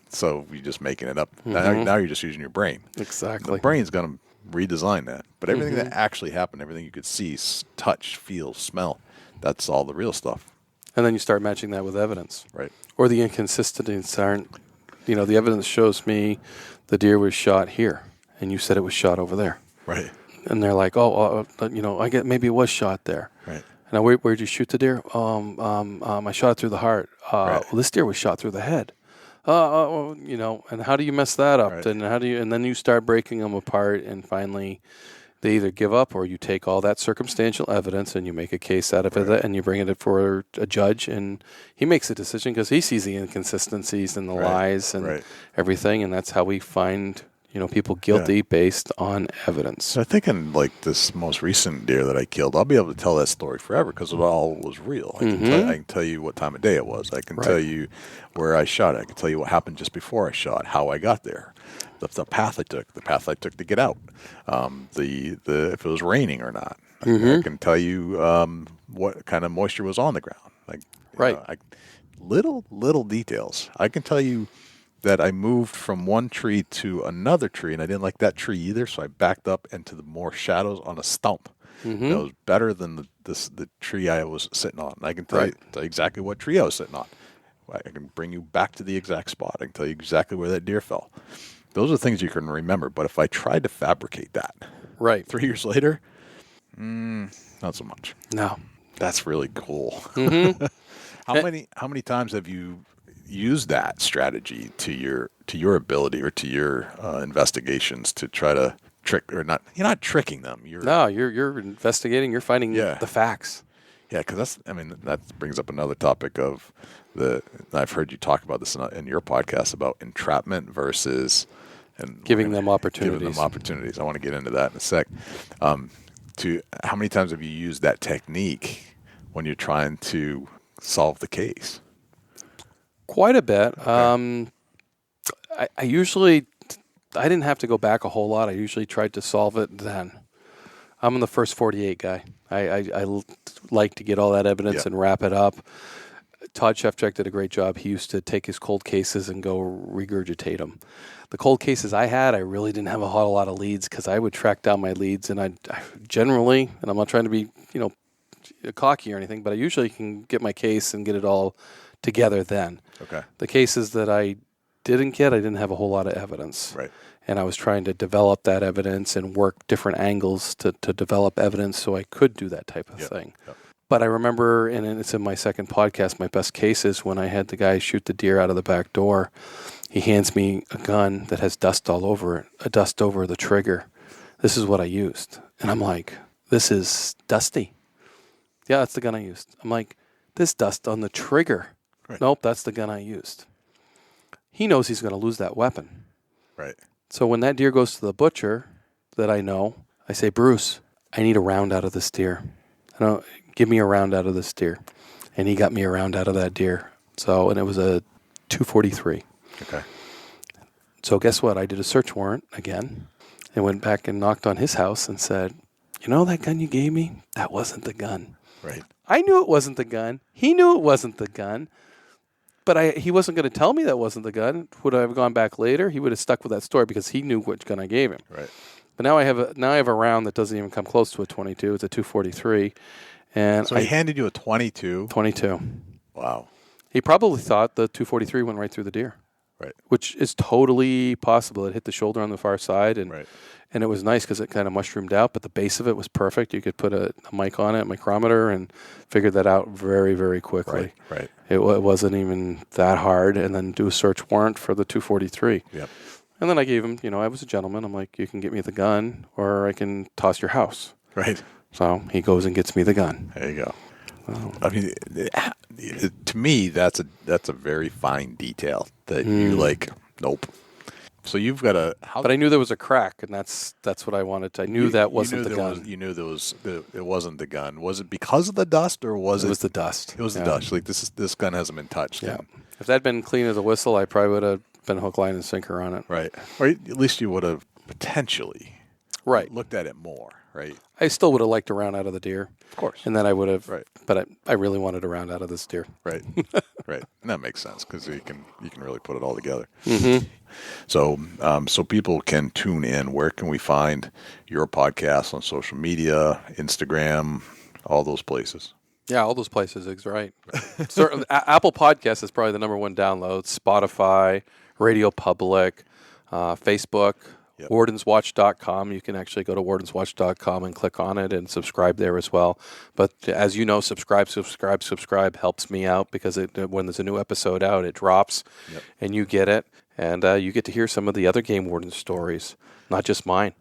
So you're just making it up. Now you're just using your brain. Exactly. The brain's going to redesign that. But everything that actually happened, everything you could see, touch, feel, smell, That's all the real stuff. And then you start matching that with evidence. Right. Or the inconsistencies aren't, the evidence shows me the deer was shot here, and you said it was shot over there. Right. And they're like, I get maybe it was shot there. Right. And where'd you shoot the deer? I shot it through the heart. Right. Well, this deer was shot through the head. And how do you mess that up? Right. And then you start breaking them apart, and finally they either give up or you take all that circumstantial evidence and you make a case out of it, and you bring it for a judge, and he makes a decision because he sees the inconsistencies and the lies and everything, and that's how we find people guilty based on evidence. So I think in like this most recent deer that I killed, I'll be able to tell that story forever because it all was real. I can tell you what time of day it was. I can tell you where I shot it. I can tell you what happened just before I shot, how I got there, the path I took to get out, if it was raining or not. I can tell you what kind of moisture was on the ground. Little details. I can tell you that I moved from one tree to another tree, and I didn't like that tree either, so I backed up into the more shadows on a stump. That was better than the tree I was sitting on. And I can tell you exactly what tree I was sitting on. I can bring you back to the exact spot. I can tell you exactly where that deer fell. Those are things you can remember, but if I tried to fabricate that 3 years later, not so much. No. That's really cool. How many times have you use that strategy to your ability or to your investigations to try to trick or not? You're not tricking them. You're investigating. You're finding the facts. Yeah, because that brings up another topic of I've heard you talk about this in your podcast about entrapment versus giving them opportunities. I want to get into that in a sec. How many times have you used that technique when you're trying to solve the case? Quite a bit. Okay. I usually didn't have to go back a whole lot. I usually tried to solve it then. I'm the first 48 guy. I like to get all that evidence and wrap it up. Todd Shefchuk did a great job. He used to take his cold cases and go regurgitate them. The cold cases I had, I really didn't have a whole lot of leads because I would track down my leads, and I generally, and I'm not trying to be cocky or anything, but I usually can get my case and get it all together then. Okay. The cases that I didn't get, I didn't have a whole lot of evidence. Right. And I was trying to develop that evidence and work different angles to develop evidence so I could do that type of thing. Yep. But I remember, and it's in my second podcast, my best cases, when I had the guy shoot the deer out of the back door. He hands me a gun that has dust all over it, a dust over the trigger. This is what I used. And I'm like, this is dusty. Yeah, that's the gun I used. I'm like, this dust on the trigger. Right. Nope, that's the gun I used. He knows he's going to lose that weapon. Right. So when that deer goes to the butcher that I know, I say, Bruce, I need a round out of this deer. Give me a round out of this deer. And he got me a round out of that deer. And it was a 243. Okay. So guess what? I did a search warrant again and went back and knocked on his house and said, that gun you gave me? That wasn't the gun. Right. I knew it wasn't the gun. He knew it wasn't the gun. But he wasn't going to tell me that wasn't the gun. Would I have gone back later? He would have stuck with that story because he knew which gun I gave him. Right. But now I have a round that doesn't even come close to a 22. It's a 243. And so he handed you a 22? 22. Wow. He probably thought the 243 went right through the deer. Right. Which is totally possible. It hit the shoulder on the far side, and it was nice because it kind of mushroomed out, but the base of it was perfect. You could put a mic on it, a micrometer, and figure that out very, very quickly. Right. It wasn't even that hard, and then do a search warrant for the 243. Yep. And then I gave him, I was a gentleman. I'm like, you can get me the gun, or I can toss your house. Right. So he goes and gets me the gun. There you go. To me, that's a very fine detail that you like. Nope. So you've got but I knew there was a crack, and that's what I wanted. I knew that wasn't the gun. You knew it wasn't the gun. Was it because of the dust, or was it? It was the dust. It was the dust. Like this gun hasn't been touched. Yeah. If that had been clean as a whistle, I probably would have been hook, line, and sinker on it. Right. Or at least you would have potentially looked at it more. Right. I still would have liked a round out of the deer. Of course. And then I would have, but I really wanted a round out of this deer. Right. Right. And that makes sense because you can really put it all together. Mm-hmm. So people can tune in. Where can we find your podcast on social media, Instagram, all those places? Yeah, all those places is right. Certainly, Apple Podcast is probably the number one download. Spotify, Radio Public, Facebook, wardenswatch.com. You can actually go to wardenswatch.com and click on it and subscribe there as well. But as you know, subscribe helps me out because when there's a new episode out, it drops and you get it. And you get to hear some of the other Game Warden stories, not just mine.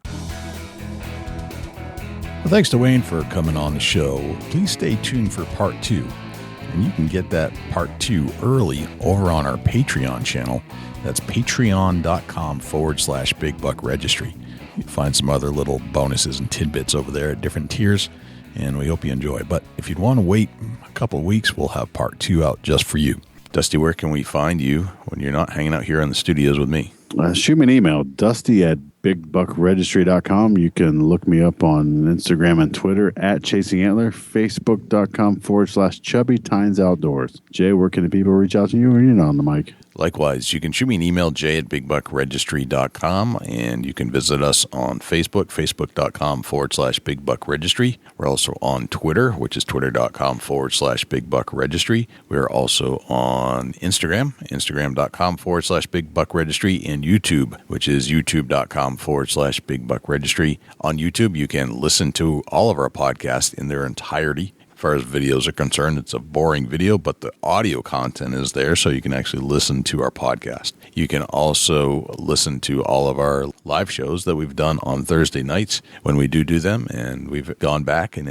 Well, thanks to Wayne for coming on the show. Please stay tuned for part 2. And you can get that part 2 early over on our Patreon channel. That's patreon.com/Big Buck Registry. You can find some other little bonuses and tidbits over there at different tiers, and we hope you enjoy. But if you'd want to wait a couple of weeks, we'll have part 2 out just for you. Dusty, where can we find you when you're not hanging out here in the studios with me? Shoot me an email, dusty@bigbuckregistry.com. You can look me up on Instagram and Twitter @ChasingAntler, Facebook.com/Chubby Tines Outdoors. Jay, where can the people reach out to you when you're not on the mic? Likewise, you can shoot me an email, jay@bigbuckregistry.com, and you can visit us on Facebook, facebook.com/bigbuckregistry. We're also on Twitter, which is twitter.com/bigbuckregistry. We're also on Instagram, instagram.com/bigbuckregistry, and YouTube, which is youtube.com/bigbuckregistry. On YouTube, you can listen to all of our podcasts in their entirety. As far as videos are concerned, it's a boring video, but the audio content is there, so you can actually listen to our podcast. You can also listen to all of our live shows that we've done on Thursday nights when we do them, and we've gone back and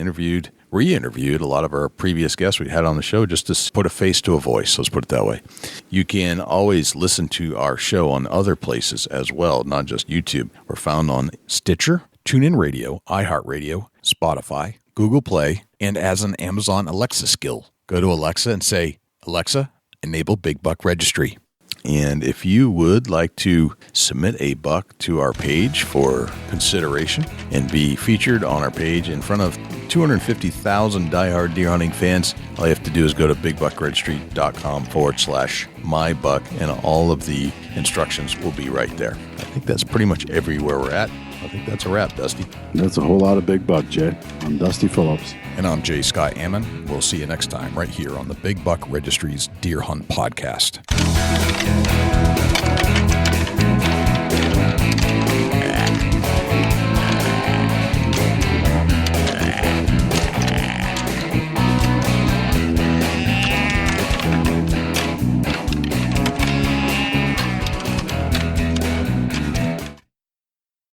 re-interviewed a lot of our previous guests we had on the show just to put a face to a voice, let's put it that way. You can always listen to our show on other places as well, not just YouTube. We're found on Stitcher, TuneIn Radio, iHeartRadio, Spotify, Google Play, and as an Amazon Alexa skill. Go to Alexa and say, Alexa, enable Big Buck Registry. And if you would like to submit a buck to our page for consideration and be featured on our page in front of 250,000 diehard deer hunting fans, all you have to do is go to bigbuckregistry.com/mybuck, and all of the instructions will be right there. I think that's pretty much everywhere we're at. I think that's a wrap, Dusty. That's a whole lot of big buck, Jay. I'm Dusty Phillips. And I'm Jay Sky Ammon. We'll see you next time right here on the Big Buck Registry's Deer Hunt Podcast.